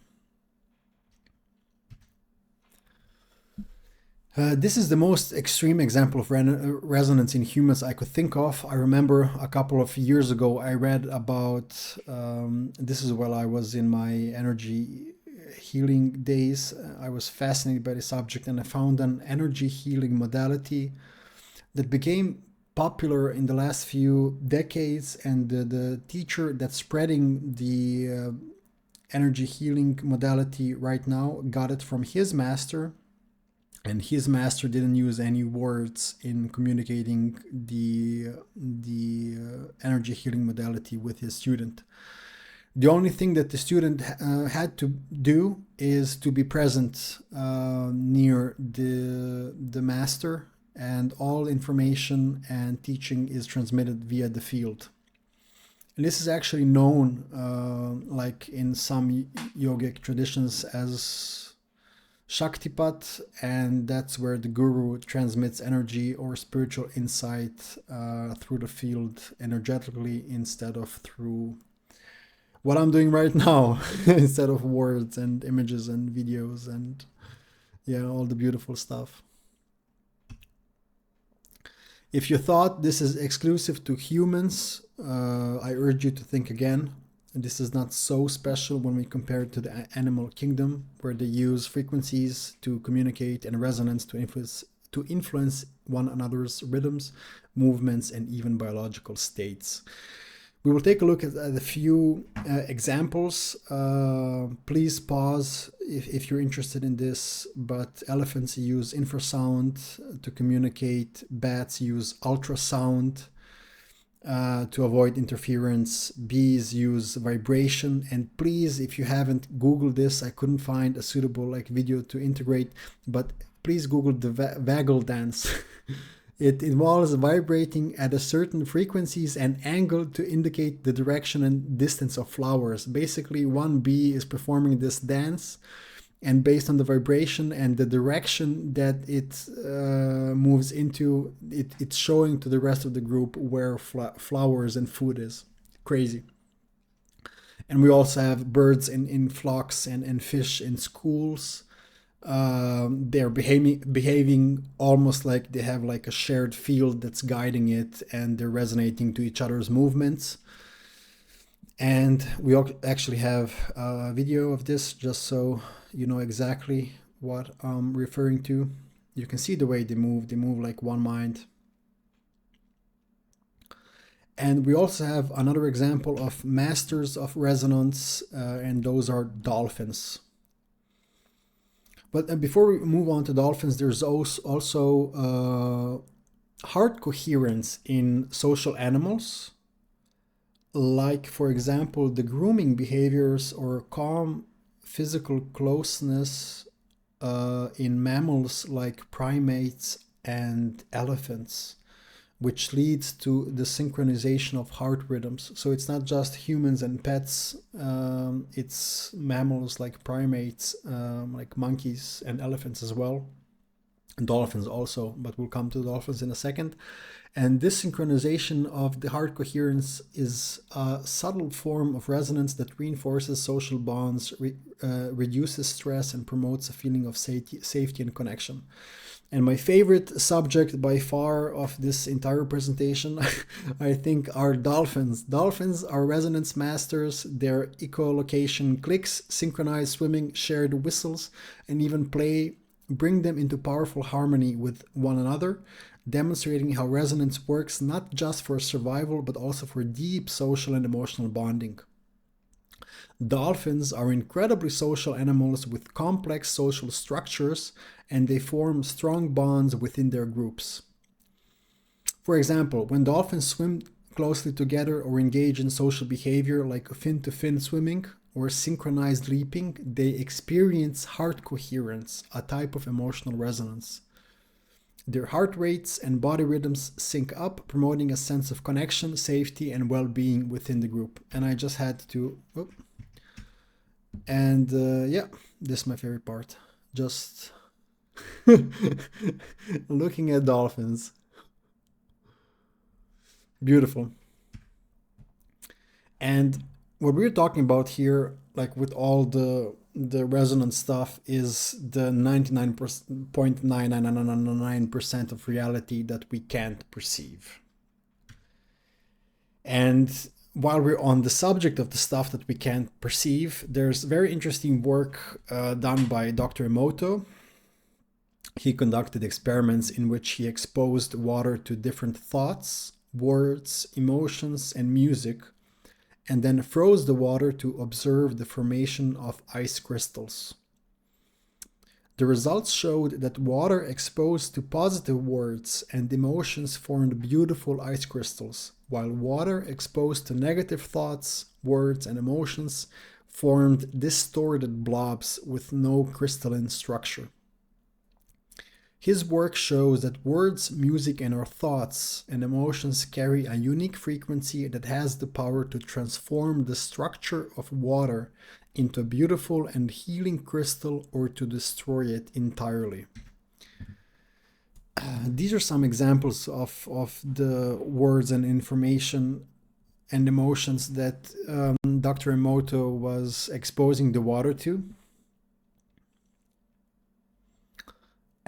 This is the most extreme example of resonance in humans I could think of. I remember a couple of years ago I read about, this is while I was in my energy healing days. I was fascinated by the subject and I found an energy healing modality that became popular in the last few decades, and the teacher that's spreading the energy healing modality right now got it from his master. And his master didn't use any words in communicating the energy healing modality with his student. The only thing that the student had to do is to be present near the master, and all information and teaching is transmitted via the field. And this is actually known, like in some yogic traditions, as Shaktipat, and that's where the guru transmits energy or spiritual insight through the field energetically instead of through what I'm doing right now, instead of words and images and videos and all the beautiful stuff. If you thought this is exclusive to humans, I urge you to think again. This is not so special when we compare it to the animal kingdom, where they use frequencies to communicate and resonance to influence one another's rhythms, movements, and even biological states. We will take a look at a few examples. Please pause if you're interested in this, but elephants use infrasound to communicate. Bats use ultrasound to avoid interference. Bees use vibration. And please, if you haven't Googled this, I couldn't find a suitable video to integrate, but please Google the waggle dance. It involves vibrating at a certain frequencies and angle to indicate the direction and distance of flowers. Basically, one bee is performing this dance, and based on the vibration and the direction that it moves into, it's showing to the rest of the group where flowers and food is. Crazy. And we also have birds in flocks and fish in schools. They're behaving almost like they have a shared field that's guiding it, and they're resonating to each other's movements. And we actually have a video of this, just so you know exactly what I'm referring to. You can see the way they move like one mind. And we also have another example of masters of resonance, and those are dolphins. But before we move on to dolphins, there's also heart coherence in social animals, like, for example, the grooming behaviors or calm physical closeness in mammals like primates and elephants, which leads to the synchronization of heart rhythms. So it's not just humans and pets, it's mammals like primates, like monkeys and elephants as well, and dolphins also, but we'll come to dolphins in a second. And this synchronization of the heart coherence is a subtle form of resonance that reinforces social bonds, reduces stress, and promotes a feeling of safety and connection. And my favorite subject by far of this entire presentation, I think, are dolphins. Dolphins are resonance masters. Their echolocation clicks, synchronized swimming, shared whistles, and even play bring them into powerful harmony with one another, demonstrating how resonance works not just for survival, but also for deep social and emotional bonding. Dolphins are incredibly social animals with complex social structures, and they form strong bonds within their groups. For example, when dolphins swim closely together or engage in social behavior like fin-to-fin swimming or synchronized leaping, they experience heart coherence, a type of emotional resonance. Their heart rates and body rhythms sync up, promoting a sense of connection, safety, and well-being within the group. And I just had to... yeah, this is my favorite part. Just looking at dolphins. Beautiful. And what we're talking about here, like with all the resonance stuff, is the 99.9999% of reality that we can't perceive. And while we're on the subject of the stuff that we can't perceive, there's very interesting work done by Dr. Emoto. He conducted experiments in which he exposed water to different thoughts, words, emotions, and music, and then froze the water to observe the formation of ice crystals. The results showed that water exposed to positive words and emotions formed beautiful ice crystals, while water exposed to negative thoughts, words, and emotions formed distorted blobs with no crystalline structure. His work shows that words, music, and our thoughts and emotions carry a unique frequency that has the power to transform the structure of water into a beautiful and healing crystal or to destroy it entirely. These are some examples of the words and information and emotions that Dr. Emoto was exposing the water to.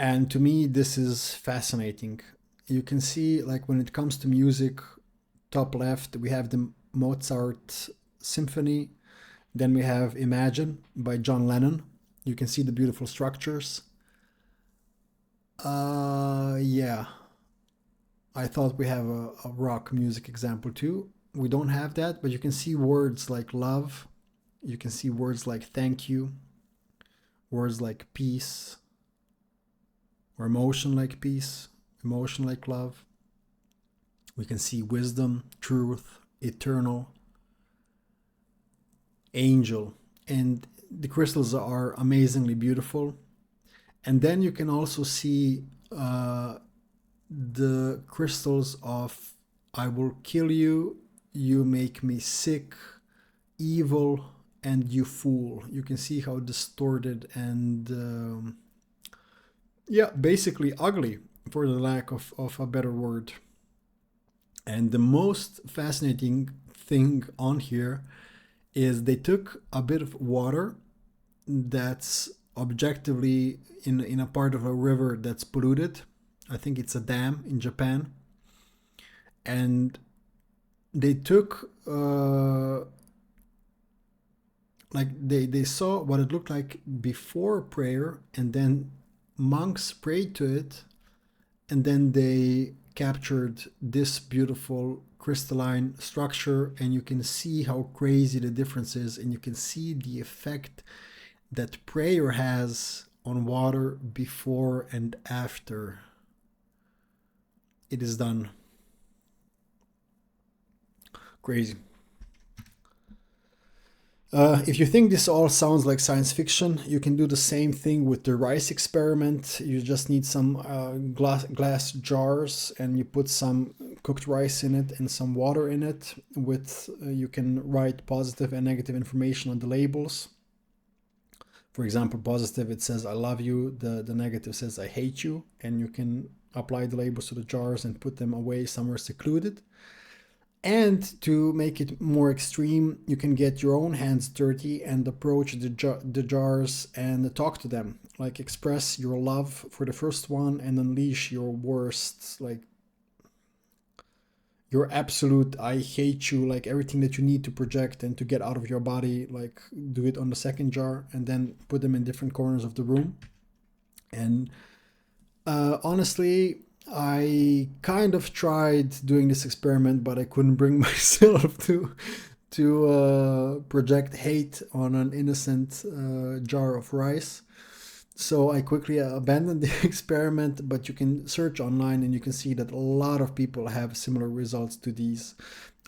And to me, this is fascinating. You can see, like, when it comes to music, top left, we have the Mozart Symphony. Then we have Imagine by John Lennon. You can see the beautiful structures. Yeah. I thought we have a rock music example too. we don't have that, but you can see words like love. You can see words like thank you, words like peace, or emotion like peace, emotion like love. We can see wisdom, truth, eternal, angel, and the crystals are amazingly beautiful. And then you can also see the crystals of I will kill you, you make me sick, evil, and you fool. You can see how distorted and basically ugly, for the lack of a better word. And the most fascinating thing on here is they took a bit of water that's objectively in a part of a river that's polluted. I think it's a dam in Japan. And they took they saw what it looked like before prayer, and then monks prayed to it, and then they captured this beautiful crystalline structure, and you can see how crazy the difference is, and you can see the effect that prayer has on water before and after it is done. Crazy. If you think this all sounds like science fiction, you can do the same thing with the rice experiment. You just need some glass jars, and you put some cooked rice in it and some water in it. You can write positive and negative information on the labels. For example, positive, it says I love you. The negative says I hate you. And you can apply the labels to the jars and put them away somewhere secluded. And to make it more extreme, you can get your own hands dirty and approach the jars and talk to them. Like express your love for the first one and unleash your worst, like your absolute I hate you, like everything that you need to project and to get out of your body. Like do it on the second jar and then put them in different corners of the room. And honestly, I kind of tried doing this experiment, but I couldn't bring myself to project hate on an innocent jar of rice. So I quickly abandoned the experiment, but you can search online and you can see that a lot of people have similar results to these.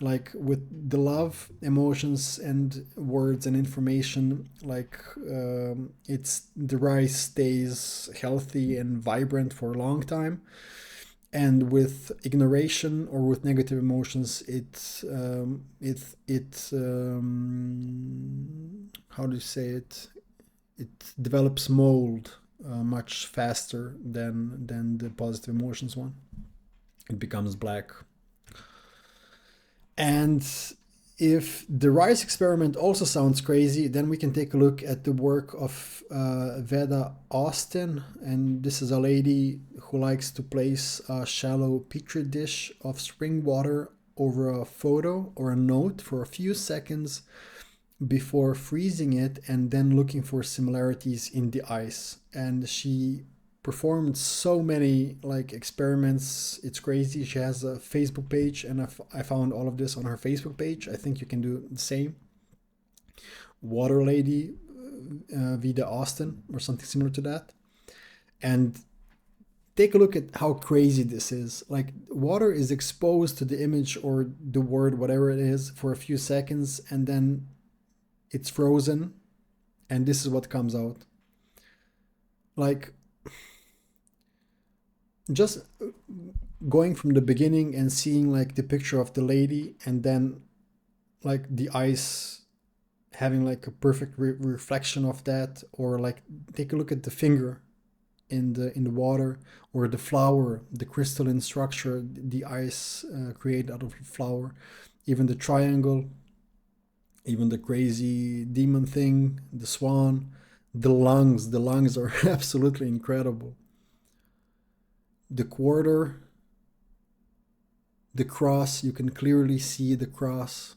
Like with the love, emotions, and words and information, like the rice stays healthy and vibrant for a long time. And with ignoration or with negative emotions, how do you say it? It develops mold much faster than the positive emotions one. It becomes black. And if the rice experiment also sounds crazy, then we can take a look at the work of Veda Austin. And this is a lady who likes to place a shallow petri dish of spring water over a photo or a note for a few seconds before freezing it and then looking for similarities in the ice. And she performed so many experiments. It's crazy. She has a Facebook page, and I found all of this on her Facebook page. I think you can do the same. Water Lady Veda Austin or something similar to that. And take a look at how crazy this is. Like water is exposed to the image or the word, whatever it is, for a few seconds, and then it's frozen, and this is what comes out. Like just going from the beginning and seeing like the picture of the lady, and then like the ice having like a perfect reflection of that, or like take a look at the finger in the water, or the flower, the crystalline structure the ice create out of the flower, even the triangle, even the crazy demon thing, the swan, the lungs are absolutely incredible. The quarter, the cross, you can clearly see the cross.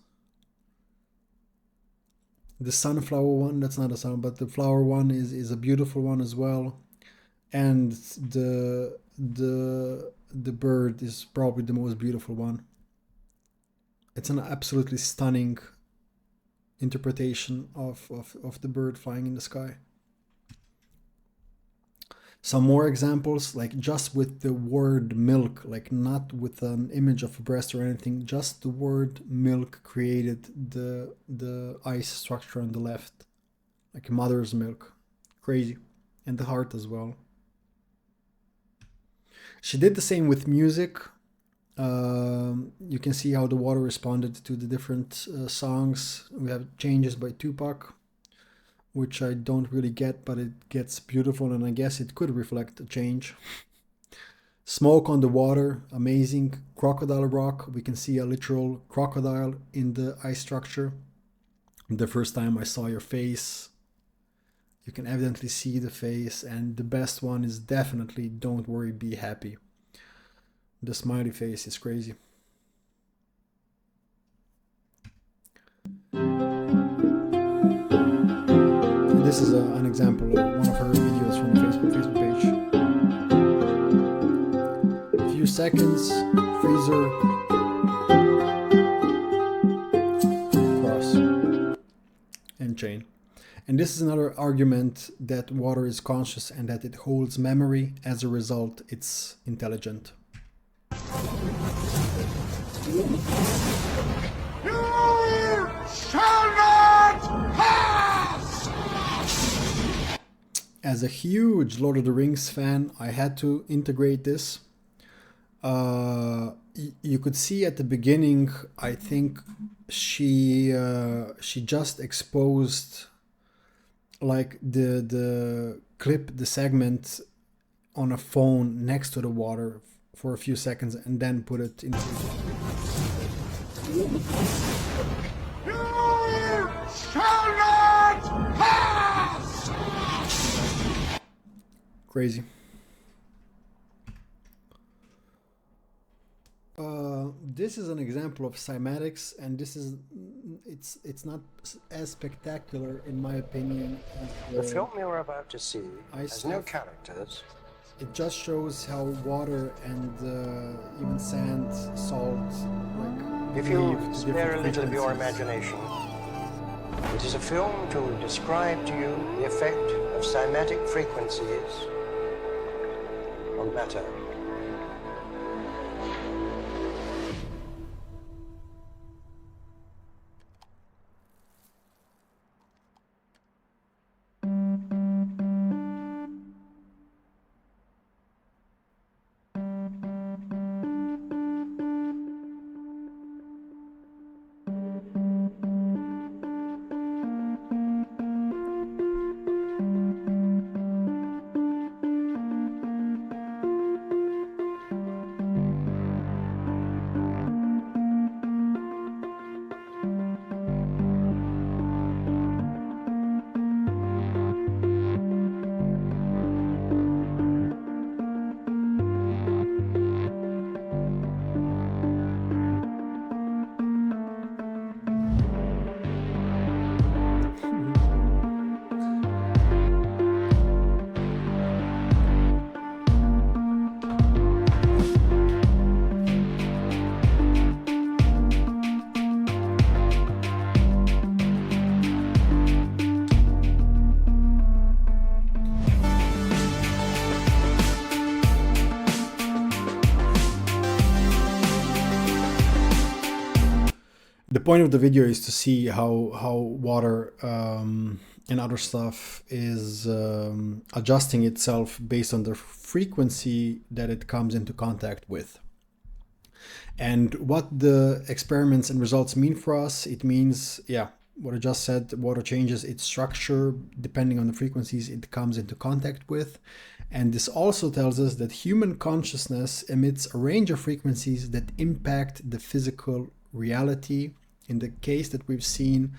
The sunflower one, that's not a sun, but the flower one is a beautiful one as well. And the bird is probably the most beautiful one. It's an absolutely stunning interpretation of the bird flying in the sky. Some more examples, like just with the word milk, like not with an image of a breast or anything, just the word milk created the ice structure on the left, like mother's milk. Crazy. And the heart as well. She did the same with music. You can see how the water responded to the different songs. We have Changes by Tupac, which I don't really get, but it gets beautiful, and I guess it could reflect a change. Smoke on the Water, amazing. Crocodile Rock, we can see a literal crocodile in the ice structure. The first time I saw your face, you can evidently see the face, and the best one is definitely Don't Worry, Be Happy. The smiley face is crazy. This is an example of one of her videos from the Facebook page. A few seconds, freezer, cross, and chain. And this is another argument that water is conscious and that it holds memory. As a result, it's intelligent. You shall not pass! As a huge Lord of the Rings fan, I had to integrate this. You could see at the beginning, I think she just exposed like the clip, the segment on a phone next to the water for a few seconds and then put it into... You shall not pass! Crazy. This is an example of cymatics, and this is it's not as spectacular in my opinion as the film you're about to see has no characters. It just shows how water and even sand, salt, like... If you spare a little of your imagination, it is a film to describe to you the effect of cymatic frequencies on matter. The point of the video is to see how water and other stuff is adjusting itself based on the frequency that it comes into contact with. And what the experiments and results mean for us, it means, yeah, what I just said, water changes its structure depending on the frequencies it comes into contact with. And this also tells us that human consciousness emits a range of frequencies that impact the physical reality. In the case that we've seen,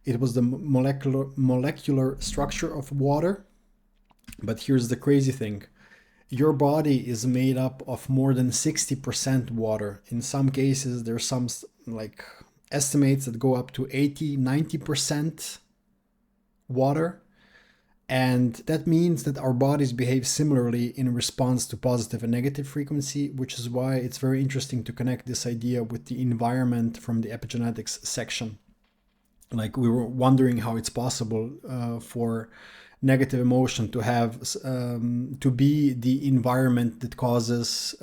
it was the molecular structure of water. But here's the crazy thing. Your body is made up of more than 60% water. In some cases, there's some like estimates that go up to 80, 90% water. And that means that our bodies behave similarly in response to positive and negative frequency, which is why it's very interesting to connect this idea with the environment from the epigenetics section. Like, we were wondering how it's possible for negative emotion to have to be the environment that causes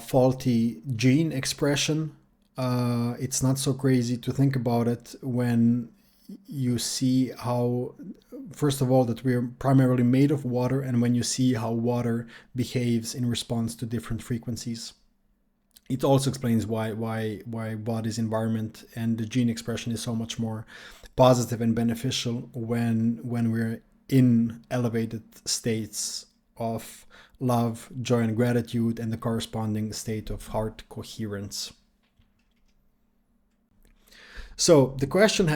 faulty gene expression. It's not so crazy to think about it when you see how, first of all, that we're primarily made of water, and when you see how water behaves in response to different frequencies. It also explains why body's environment and the gene expression is so much more positive and beneficial when we're in elevated states of love, joy, and gratitude, and the corresponding state of heart coherence. So the question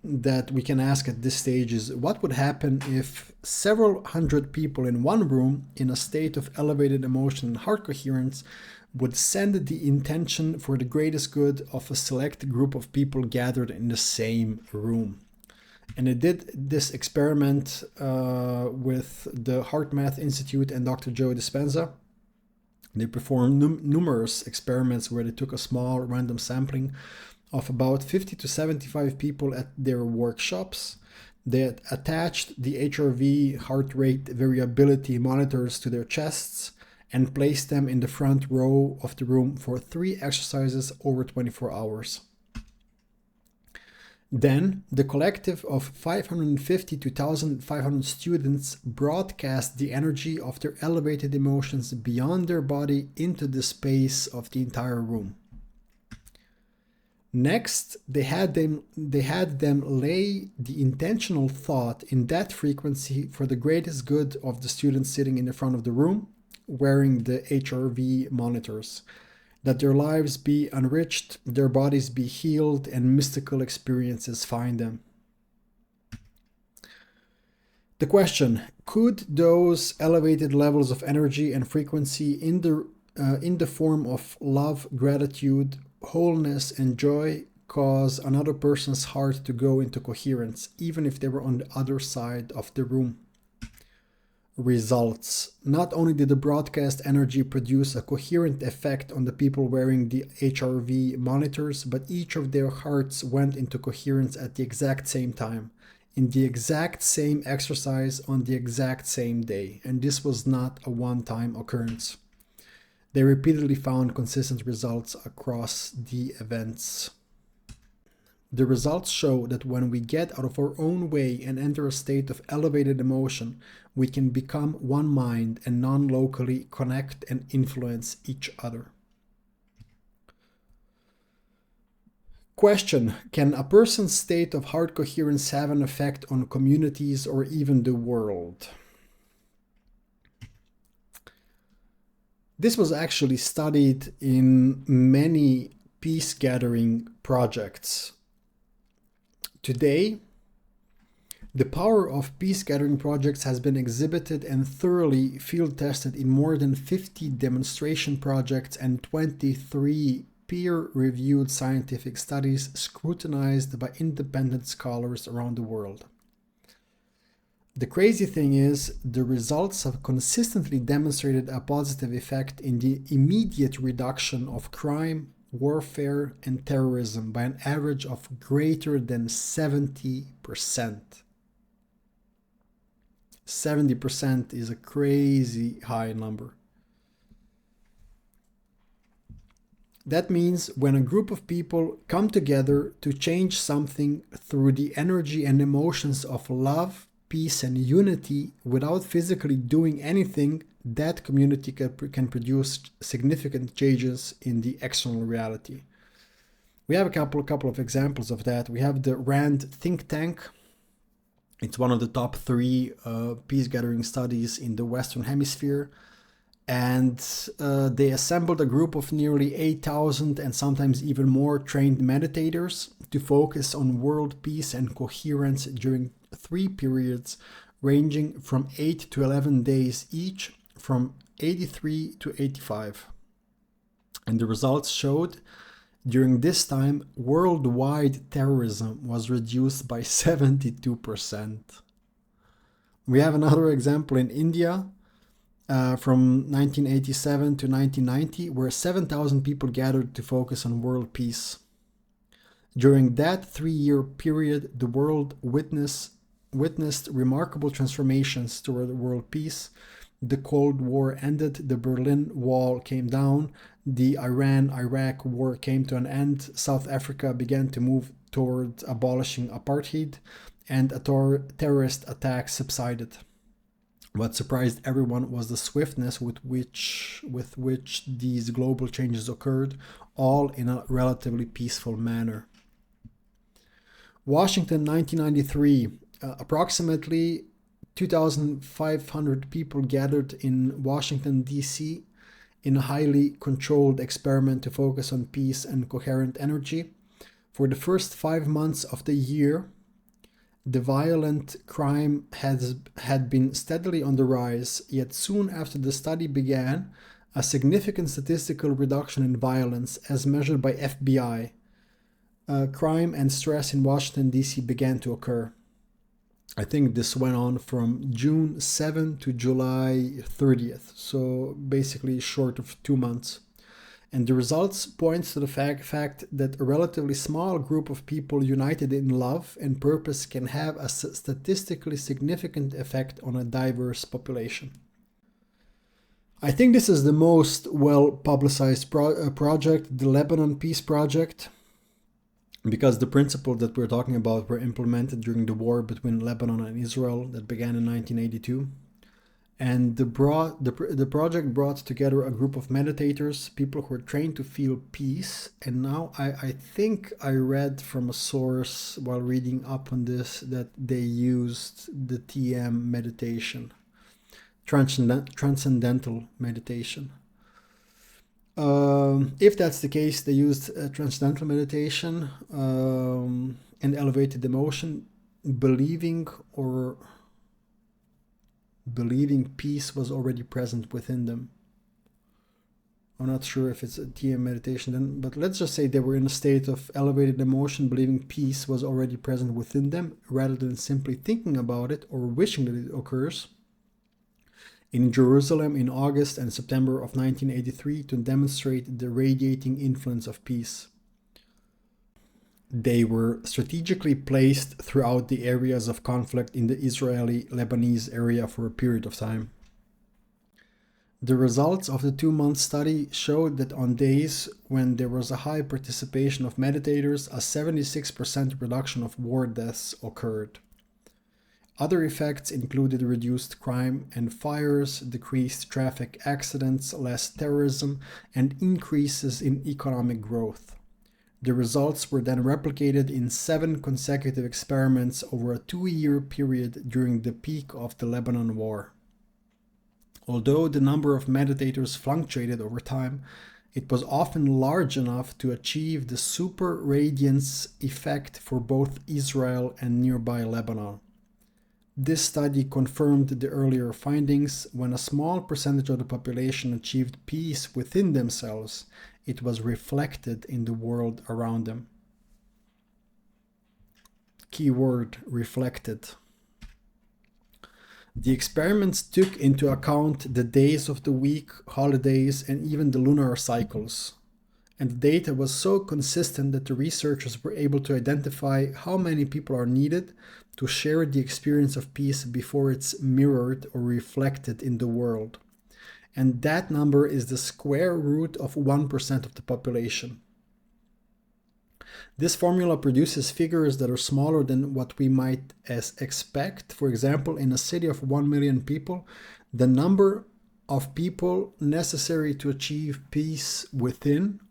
that we can ask at this stage is, what would happen if several hundred people in one room in a state of elevated emotion and heart coherence would send the intention for the greatest good of a select group of people gathered in the same room? And they did this experiment with the Heart Math Institute and Dr. Joe Dispenza. They performed numerous experiments where they took a small random sampling of about 50 to 75 people at their workshops. They attached the HRV heart rate variability monitors to their chests and placed them in the front row of the room for 3 exercises over 24 hours. Then, the collective of 550 to 1,500 students broadcast the energy of their elevated emotions beyond their body into the space of the entire room. Next, they had them lay the intentional thought in that frequency for the greatest good of the students sitting in the front of the room, wearing the HRV monitors, that their lives be enriched, their bodies be healed, and mystical experiences find them. The question: could those elevated levels of energy and frequency in the form of love, gratitude, wholeness, and joy cause another person's heart to go into coherence, even if they were on the other side of the room? Results: not only did the broadcast energy produce a coherent effect on the people wearing the HRV monitors, but each of their hearts went into coherence at the exact same time, in the exact same exercise on the exact same day. And this was not a one-time occurrence. They repeatedly found consistent results across the events. The results show that when we get out of our own way and enter a state of elevated emotion, we can become one mind and non-locally connect and influence each other. Question: can a person's state of heart coherence have an effect on communities or even the world? This was actually studied in many peace gathering projects. Today, the power of peace gathering projects has been exhibited and thoroughly field tested in more than 50 demonstration projects and 23 peer-reviewed scientific studies scrutinized by independent scholars around the world. The crazy thing is, the results have consistently demonstrated a positive effect in the immediate reduction of crime, warfare, and terrorism by an average of greater than 70%. 70% is a crazy high number. That means when a group of people come together to change something through the energy and emotions of love, peace, and unity without physically doing anything, that community can produce significant changes in the external reality. We have a couple of examples of that. We have the RAND think tank. It's one of the top 3 peace gathering studies in the Western Hemisphere. And they assembled a group of nearly 8,000 and sometimes even more trained meditators to focus on world peace and coherence during 3 periods ranging from 8 to 11 days each, from 83 to 85. And the results showed During this time, worldwide terrorism was reduced by 72%. We have another example in India from 1987 to 1990, where 7,000 people gathered to focus on world peace. During that 3-year period, the world witnessed remarkable transformations toward world peace. The Cold War ended, the Berlin Wall came down, the Iran-Iraq war came to an end, South Africa began to move toward abolishing apartheid, and terrorist attacks subsided. What surprised everyone was the swiftness with which these global changes occurred, all in a relatively peaceful manner. Washington, 1993. Approximately 2,500 people gathered in Washington, D.C. in a highly controlled experiment to focus on peace and coherent energy. For the first 5 months of the year, the violent crime had been steadily on the rise, yet soon after the study began, a significant statistical reduction in violence, as measured by FBI, crime and stress in Washington, D.C. began to occur. I think this went on from June 7 to July 30th, so basically short of 2 months. And the results points to the fact that a relatively small group of people united in love and purpose can have a statistically significant effect on a diverse population. I think this is the most well-publicized project, the Lebanon Peace Project, because the principles that we're talking about were implemented during the war between Lebanon and Israel that began in 1982. And the project brought together a group of meditators, people who were trained to feel peace. And now I think I read from a source while reading up on this that they used the TM meditation, transcendental meditation. If that's the case, they used transcendental meditation and elevated emotion, believing peace was already present within them. I'm not sure if it's a TM meditation then, but let's just say they were in a state of elevated emotion, believing peace was already present within them, rather than simply thinking about it or wishing that it occurs. In Jerusalem in August and September of 1983 to demonstrate the radiating influence of peace. They were strategically placed throughout the areas of conflict in the Israeli-Lebanese area for a period of time. The results of the 2-month study showed that on days when there was a high participation of meditators, a 76% reduction of war deaths occurred. Other effects included reduced crime and fires, decreased traffic accidents, less terrorism, and increases in economic growth. The results were then replicated in 7 consecutive experiments over a 2-year period during the peak of the Lebanon War. Although the number of meditators fluctuated over time, it was often large enough to achieve the super radiance effect for both Israel and nearby Lebanon. This study confirmed the earlier findings. When a small percentage of the population achieved peace within themselves, it was reflected in the world around them. Keyword reflected. The experiments took into account the days of the week, holidays, and even the lunar cycles. And the data was so consistent that the researchers were able to identify how many people are needed to share the experience of peace before it's mirrored or reflected in the world. And that number is the square root of 1% of the population. This formula produces figures that are smaller than what we might expect. For example, in a city of 1 million people, the number of people necessary to achieve peace within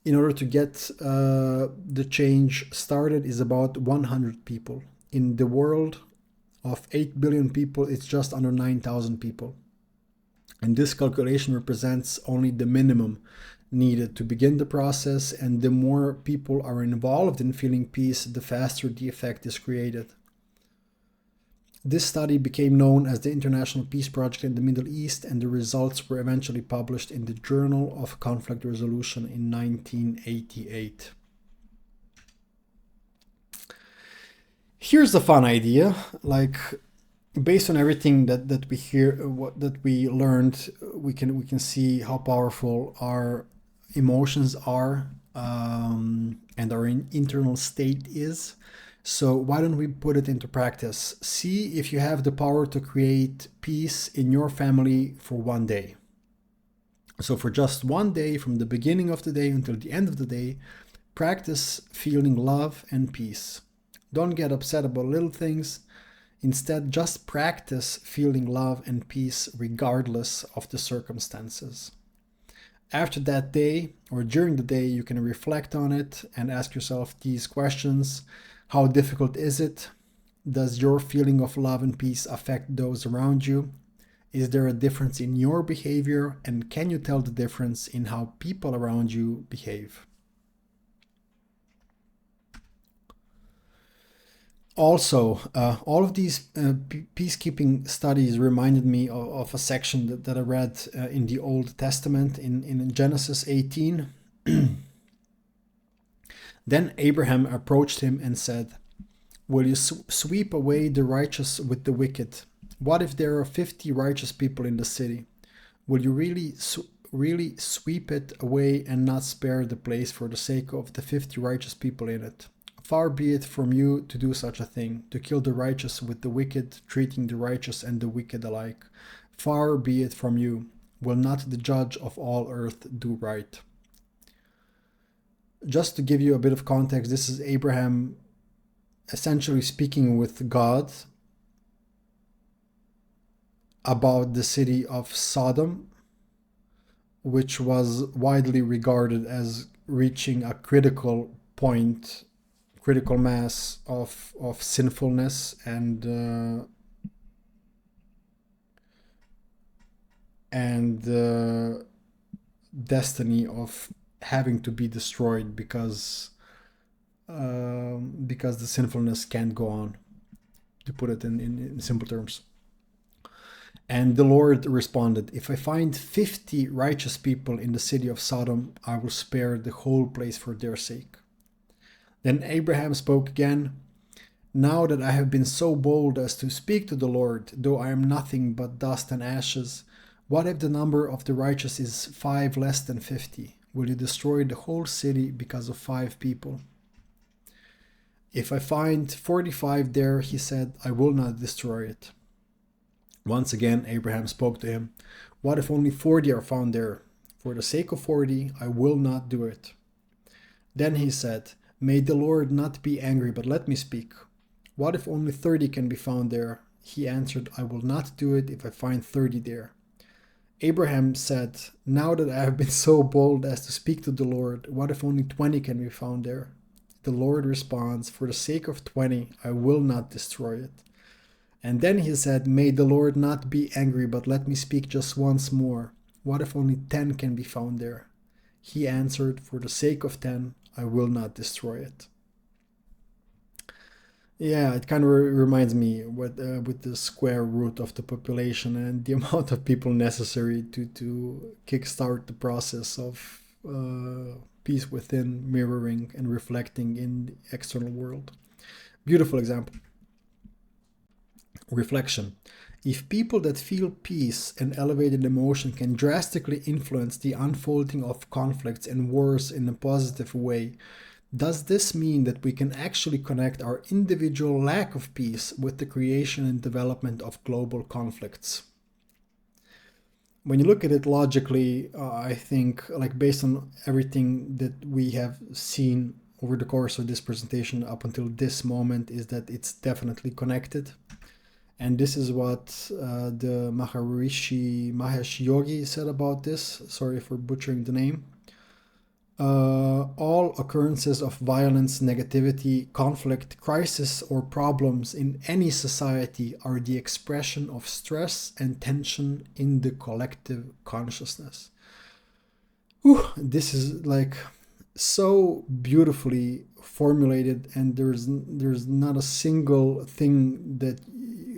in order to get the change started is about 100 people. In the world of 8 billion people, it's just under 9,000 people. And this calculation represents only the minimum needed to begin the process, and the more people are involved in feeling peace, the faster the effect is created. This study became known as the International Peace Project in the Middle East, and the results were eventually published in the Journal of Conflict Resolution in 1988. Here's a fun idea, like based on everything that we hear, that we learned, we can see how powerful our emotions are, and our internal state is. So why don't we put it into practice? See if you have the power to create peace in your family for one day. So for just one day, from the beginning of the day until the end of the day, practice feeling love and peace. Don't get upset about little things. Instead, just practice feeling love and peace regardless of the circumstances. After that day, or during the day, you can reflect on it and ask yourself these questions. How difficult is it? Does your feeling of love and peace affect those around you? Is there a difference in your behavior? And can you tell the difference in how people around you behave? Also, all of these peacekeeping studies reminded me of a section that I read in the Old Testament in Genesis 18. Then Abraham approached him and said, "Will you sweep away the righteous with the wicked? What if there are 50 righteous people in the city? Will you really sweep it away and not spare the place for the sake of the 50 righteous people in it? Far be it from you to do such a thing, to kill the righteous with the wicked, treating the righteous and the wicked alike. Far be it from you. Will not the judge of all earth do right?" Just to give you a bit of context, this is Abraham essentially speaking with God about the city of Sodom, which was widely regarded as reaching a critical point, critical mass of sinfulness and destiny of having to be destroyed because the sinfulness can't go on, to put it in simple terms. And the Lord responded, "If I find 50 righteous people in the city of Sodom, I will spare the whole place for their sake." Then Abraham spoke again, "Now that I have been so bold as to speak to the Lord, though I am nothing but dust and ashes, what if the number of the righteous is 5 less than 50? Will you destroy the whole city because of 5 people? If I find 45 there," he said, "I will not destroy it." Once again, Abraham spoke to him, "What if only 40 are found there? For the sake of 40, I will not do it." Then he said, "May the Lord not be angry, but let me speak. What if only 30 can be found there?" He answered, "I will not do it if I find 30 there." Abraham said, "Now that I have been so bold as to speak to the Lord, what if only 20 can be found there?" The Lord responds, "For the sake of 20, I will not destroy it." And then he said, "May the Lord not be angry, but let me speak just once more. What if only 10 can be found there?" He answered, "For the sake of 10, I will not destroy it." Yeah, it kind of reminds me with the square root of the population and the amount of people necessary to kickstart the process of peace within, mirroring and reflecting in the external world. Beautiful example. Reflection. If people that feel peace and elevated emotion can drastically influence the unfolding of conflicts and wars in a positive way, does this mean that we can actually connect our individual lack of peace with the creation and development of global conflicts? When you look at it logically, I think, like based on everything that we have seen over the course of this presentation up until this moment, is that it's definitely connected. And this is what the Maharishi Mahesh Yogi said about this. Sorry for butchering the name. All occurrences of violence, negativity, conflict, crisis, or problems in any society are the expression of stress and tension in the collective consciousness. This is like so beautifully formulated, and there's not a single thing that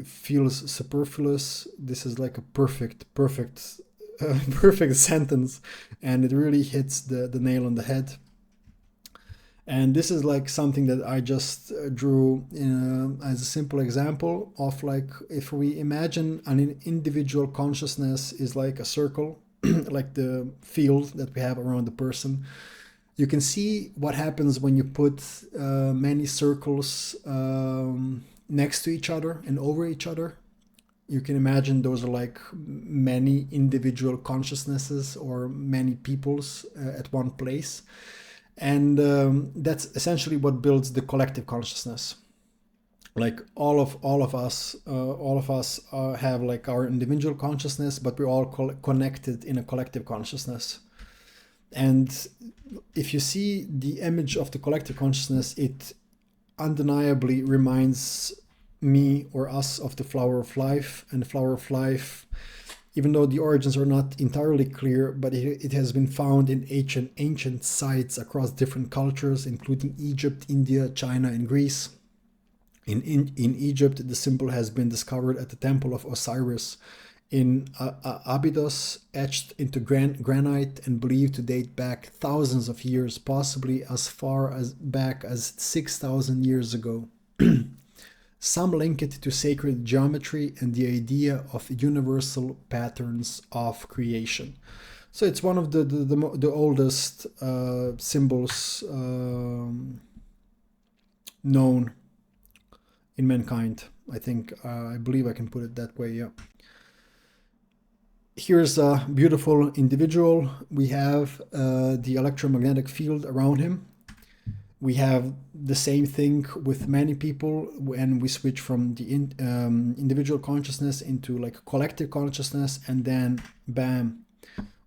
feels superfluous. This is like a perfect perfect sentence, and it really hits the nail on the head. And this is like something that I just drew as a simple example of, like, if we imagine an individual consciousness is like a circle, like the field that we have around the person. You can see what happens when you put many circles next to each other and over each other. You can imagine those are like many individual consciousnesses or many peoples at one place. And that's essentially what builds the collective consciousness. Like all of us have like our individual consciousness, but we're all connected in a collective consciousness. And if you see the image of the collective consciousness, it undeniably reminds me or us of the flower of life. And the flower of life, even though the origins are not entirely clear, but it has been found in ancient sites across different cultures, including Egypt, India, China, and Greece. In Egypt, the symbol has been discovered at the temple of Osiris in Abydos, etched into granite and believed to date back thousands of years, possibly as far back as 6,000 years ago. Some link it to sacred geometry and the idea of universal patterns of creation. So it's one of the oldest symbols known in mankind. I think, I believe I can put it that way, yeah. Here's a beautiful individual. We have the electromagnetic field around him. We have the same thing with many people when we switch from the individual consciousness into like collective consciousness, and then bam,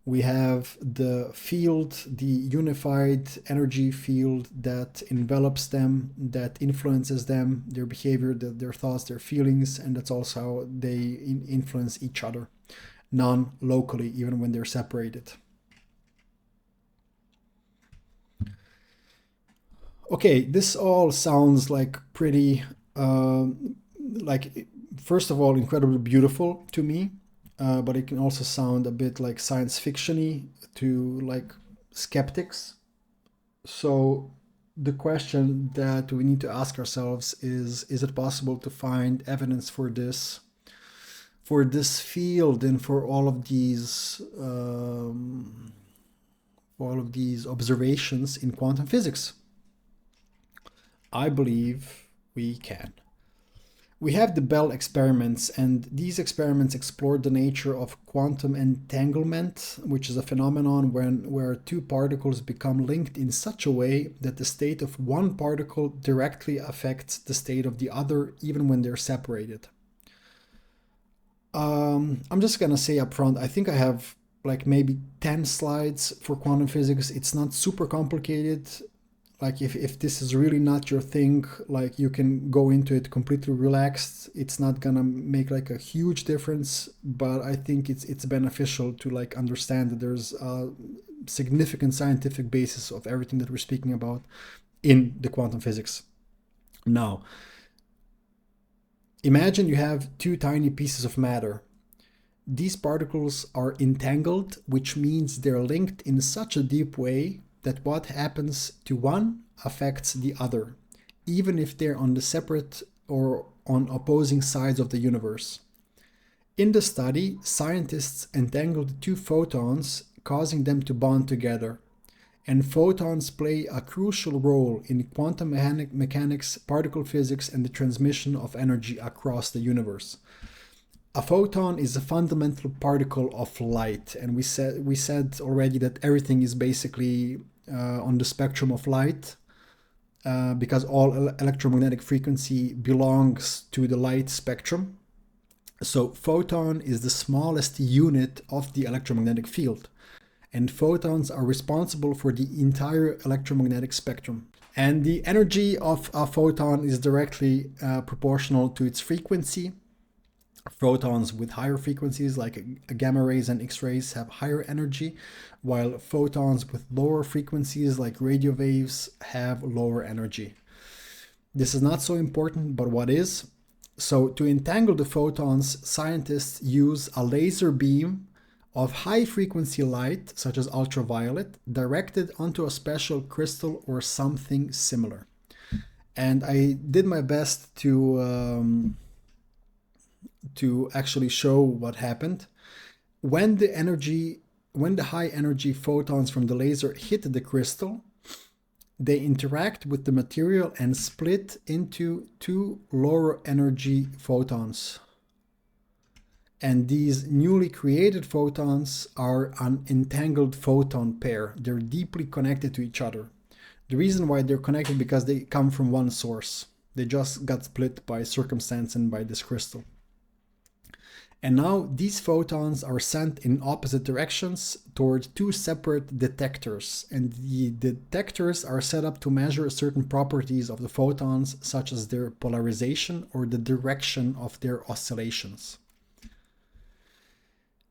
we have the field, the unified energy field that envelops them, that influences them, their behavior, their thoughts, their feelings, and that's also how they influence each other, non-locally, even when they're separated. Okay, this all sounds like pretty, like, first of all, incredibly beautiful to me, but it can also sound a bit like science fiction-y to like skeptics. So the question that we need to ask ourselves is it possible to find evidence for this field and for all of these observations in quantum physics? I believe we can. We have the Bell experiments, and these experiments explore the nature of quantum entanglement, which is a phenomenon where two particles become linked in such a way that the state of one particle directly affects the state of the other, even when they're separated. I'm just gonna say up front, I think I have like maybe 10 slides for quantum physics. It's not super complicated. Like if this is really not your thing, like you can go into it completely relaxed. It's not gonna make like a huge difference, but I think it's beneficial to like understand that there's a significant scientific basis of everything that we're speaking about in the quantum physics. Now, imagine you have two tiny pieces of matter. These particles are entangled, which means they're linked in such a deep way that what happens to one affects the other, even if they're on the separate or on opposing sides of the universe. In the study, scientists entangled two photons, causing them to bond together. And photons play a crucial role in quantum mechanics, particle physics, and the transmission of energy across the universe. A photon is a fundamental particle of light, and we said already that everything is basically on the spectrum of light, because all electromagnetic frequency belongs to the light spectrum. So photon is the smallest unit of the electromagnetic field, and photons are responsible for the entire electromagnetic spectrum. And the energy of a photon is directly proportional to its frequency. Photons with higher frequencies like gamma rays and X-rays have higher energy, while photons with lower frequencies like radio waves have lower energy. This is not so important, but what is? So to entangle the photons, scientists use a laser beam of high frequency light, such as ultraviolet, directed onto a special crystal or something similar. And I did my best to actually show what happened. When the high energy photons from the laser hit the crystal, they interact with the material and split into two lower energy photons. And these newly created photons are an entangled photon pair. They're deeply connected to each other. The reason why they're connected because they come from one source. They just got split by circumstance and by this crystal. And now these photons are sent in opposite directions toward two separate detectors. And the detectors are set up to measure certain properties of the photons, such as their polarization or the direction of their oscillations.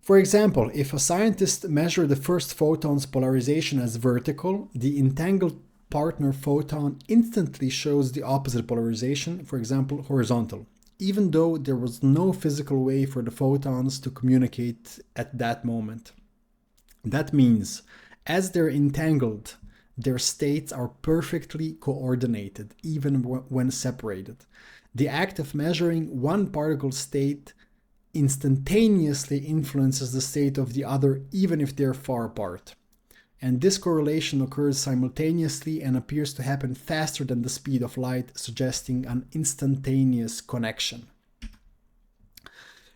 For example, if a scientist measured the first photon's polarization as vertical, the entangled partner photon instantly shows the opposite polarization, for example, horizontal, even though there was no physical way for the photons to communicate at that moment. That means, as they're entangled, their states are perfectly coordinated, even when separated. The act of measuring one particle's state instantaneously influences the state of the other, even if they're far apart. And this correlation occurs simultaneously and appears to happen faster than the speed of light, suggesting an instantaneous connection.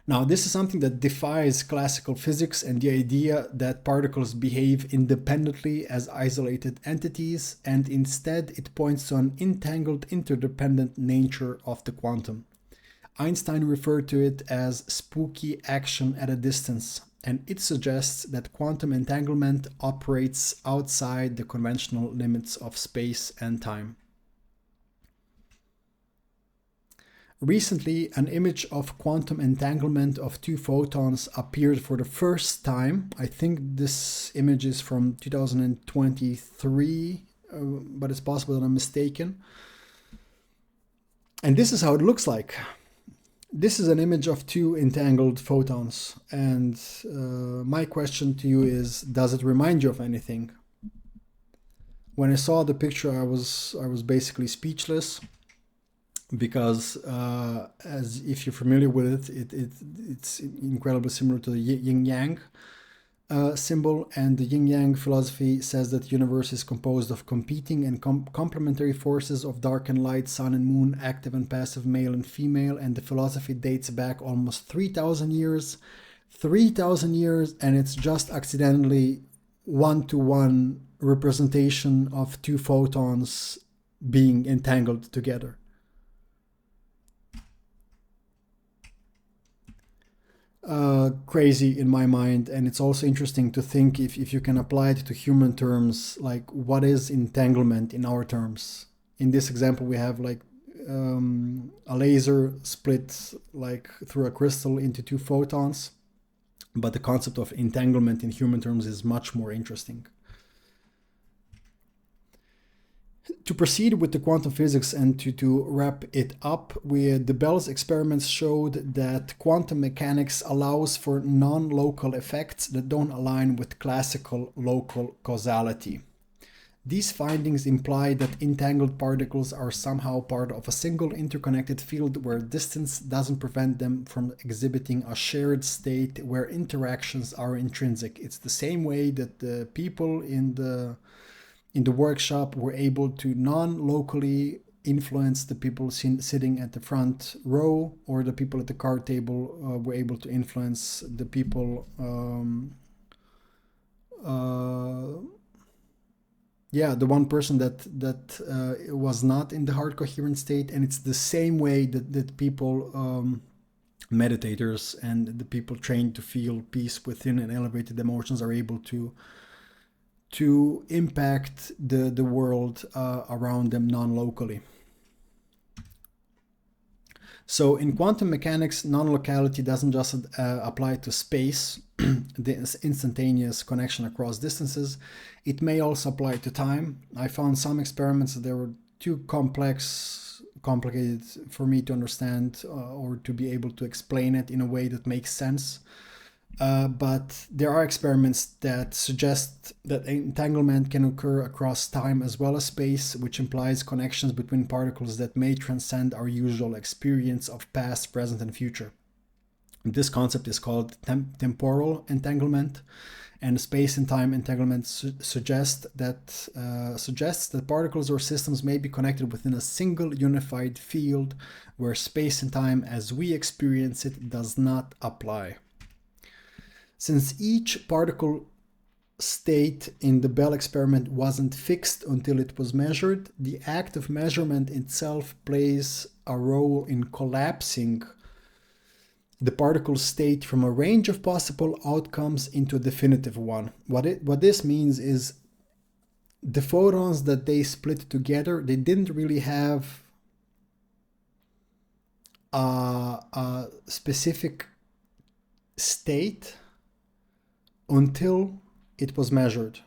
Now, this is something that defies classical physics and the idea that particles behave independently as isolated entities, and instead it points to an entangled, interdependent nature of the quantum. Einstein referred to it as spooky action at a distance, and it suggests that quantum entanglement operates outside the conventional limits of space and time. Recently, an image of quantum entanglement of two photons appeared for the first time. I think this image is from 2023, but it's possible that I'm mistaken. And this is how it looks like. This is an image of two entangled photons, and my question to you is, does it remind you of anything? When I saw the picture, I was basically speechless, because as if you're familiar with it, it's incredibly similar to the yin-yang symbol, and the yin-yang philosophy says that the universe is composed of competing and complementary forces of dark and light, sun and moon, active and passive, male and female, and the philosophy dates back almost 3,000 years, and it's just accidentally one-to-one representation of two photons being entangled together. Crazy in my mind, and it's also interesting to think if you can apply it to human terms, like what is entanglement in our terms. In this example, we have like a laser split like through a crystal into two photons, but the concept of entanglement in human terms is much more interesting. To proceed with the quantum physics and to wrap it up, the Bell's experiments showed that quantum mechanics allows for non-local effects that don't align with classical local causality. These findings imply that entangled particles are somehow part of a single interconnected field where distance doesn't prevent them from exhibiting a shared state where interactions are intrinsic. It's the same way that the people in the workshop were able to non-locally influence the people sitting at the front row, or the people at the card table were able to influence the people the one person that was not in the heart coherent state. And it's the same way that people meditators and the people trained to feel peace within and elevated emotions are able to impact the world around them non-locally. So in quantum mechanics, non-locality doesn't just apply to space, the instantaneous connection across distances. It may also apply to time. I found some experiments that they were too complicated for me to understand or to be able to explain it in a way that makes sense. But there are experiments that suggest that entanglement can occur across time as well as space, which implies connections between particles that may transcend our usual experience of past, present, and future. This concept is called temporal entanglement, and space and time entanglement suggests that particles or systems may be connected within a single unified field where space and time as we experience it does not apply. Since each particle state in the Bell experiment wasn't fixed until it was measured, the act of measurement itself plays a role in collapsing the particle state from a range of possible outcomes into a definitive one. What this means is the photons that they split together, they didn't really have a specific state until it was measured.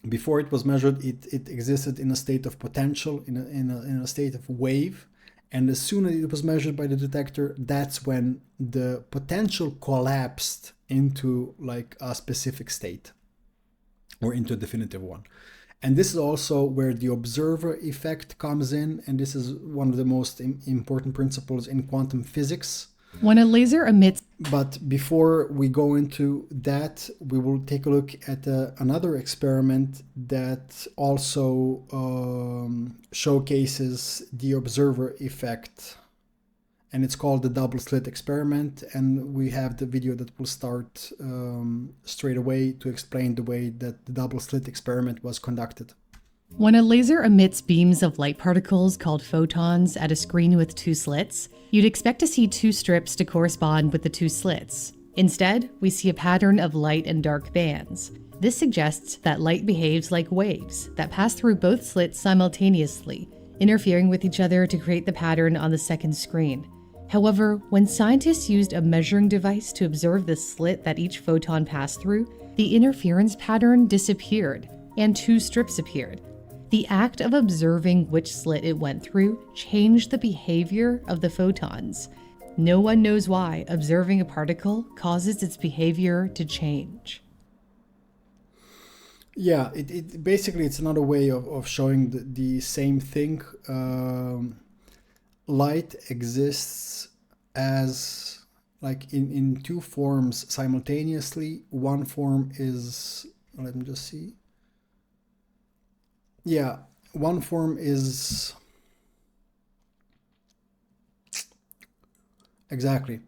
Before it was measured, it existed in a state of potential, in a state of wave. And as soon as it was measured by the detector, that's when the potential collapsed into like a specific state or into a definitive one. And this is also where the observer effect comes in. And this is one of the most important principles in quantum physics. When a laser emits... But before we go into that, we will take a look at another experiment that also showcases the observer effect. And it's called the double slit experiment. And we have the video that will start straight away to explain the way that the double slit experiment was conducted. When a laser emits beams of light particles called photons at a screen with two slits, you'd expect to see two strips to correspond with the two slits. Instead, we see a pattern of light and dark bands. This suggests that light behaves like waves that pass through both slits simultaneously, interfering with each other to create the pattern on the second screen. However, when scientists used a measuring device to observe the slit that each photon passed through, the interference pattern disappeared, and two strips appeared. The act of observing which slit it went through changed the behavior of the photons. No one knows why observing a particle causes its behavior to change. Yeah, it basically it's another way of showing the same thing. Light exists as like in two forms simultaneously. One form is, let me just see. Yeah, one form is exactly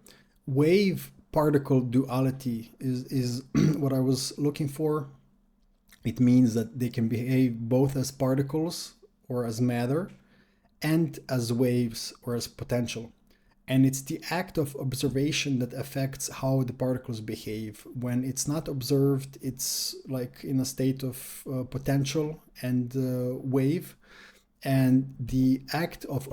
wave particle duality is what I was looking for. It means that they can behave both as particles or as matter and as waves or as potential. And it's the act of observation that affects how the particles behave. When it's not observed, it's like in a state of potential and wave. And the act of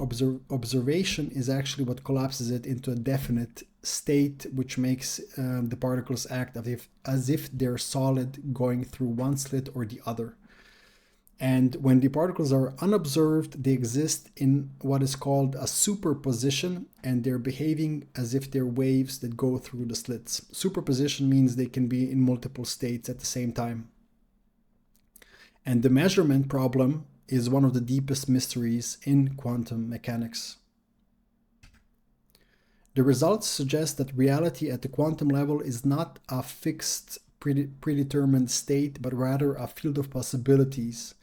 observation is actually what collapses it into a definite state, which makes the particles act as if they're solid going through one slit or the other. And when the particles are unobserved, they exist in what is called a superposition, and they're behaving as if they're waves that go through the slits. Superposition means they can be in multiple states at the same time. And the measurement problem is one of the deepest mysteries in quantum mechanics. The results suggest that reality at the quantum level is not a fixed, predetermined state, but rather a field of possibilities,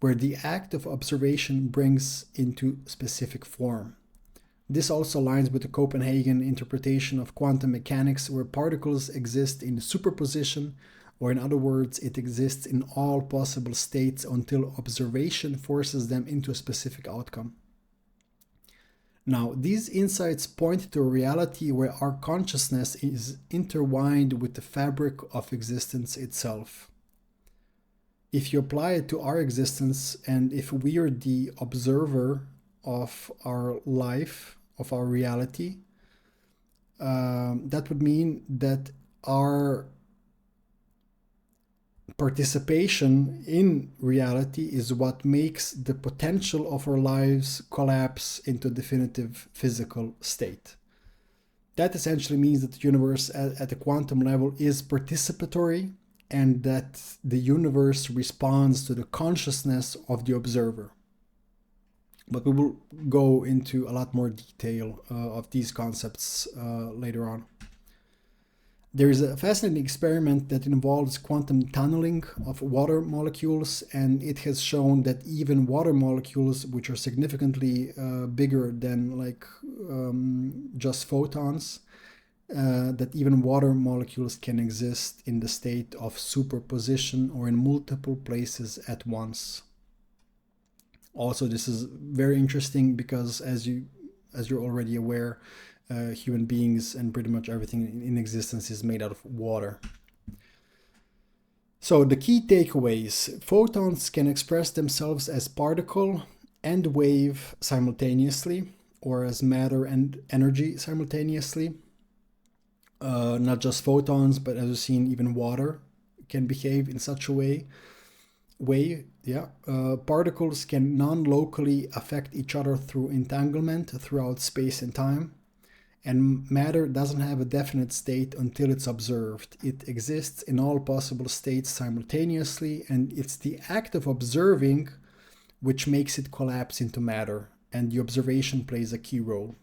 where the act of observation brings into specific form. This also aligns with the Copenhagen interpretation of quantum mechanics, where particles exist in superposition, or in other words, it exists in all possible states until observation forces them into a specific outcome. Now, these insights point to a reality where our consciousness is intertwined with the fabric of existence itself. If you apply it to our existence, and if we are the observer of our life, of our reality. That would mean that our participation in reality is what makes the potential of our lives collapse into definitive physical state. That essentially means that the universe at the quantum level is participatory, and that the universe responds to the consciousness of the observer. But we will go into a lot more detail of these concepts later on. There is a fascinating experiment that involves quantum tunneling of water molecules, and it has shown that even water molecules, which are significantly bigger than just photons, that even water molecules can exist in the state of superposition or in multiple places at once. Also, this is very interesting because, as you're already aware, human beings and pretty much everything in existence is made out of water. So the key takeaways: photons can express themselves as particle and wave simultaneously, or as matter and energy simultaneously. Not just photons, but as we've seen, even water can behave in such a way. Particles can non-locally affect each other through entanglement throughout space and time. And matter doesn't have a definite state until it's observed. It exists in all possible states simultaneously, and it's the act of observing which makes it collapse into matter, and the observation plays a key role.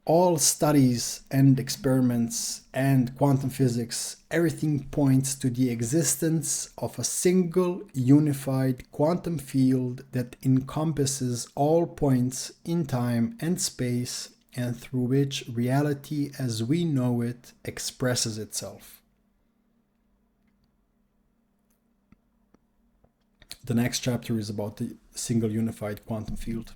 All studies and experiments and quantum physics, everything points to the existence of a single unified quantum field that encompasses all points in time and space, and through which reality as we know it expresses itself. The next chapter is about the single unified quantum field.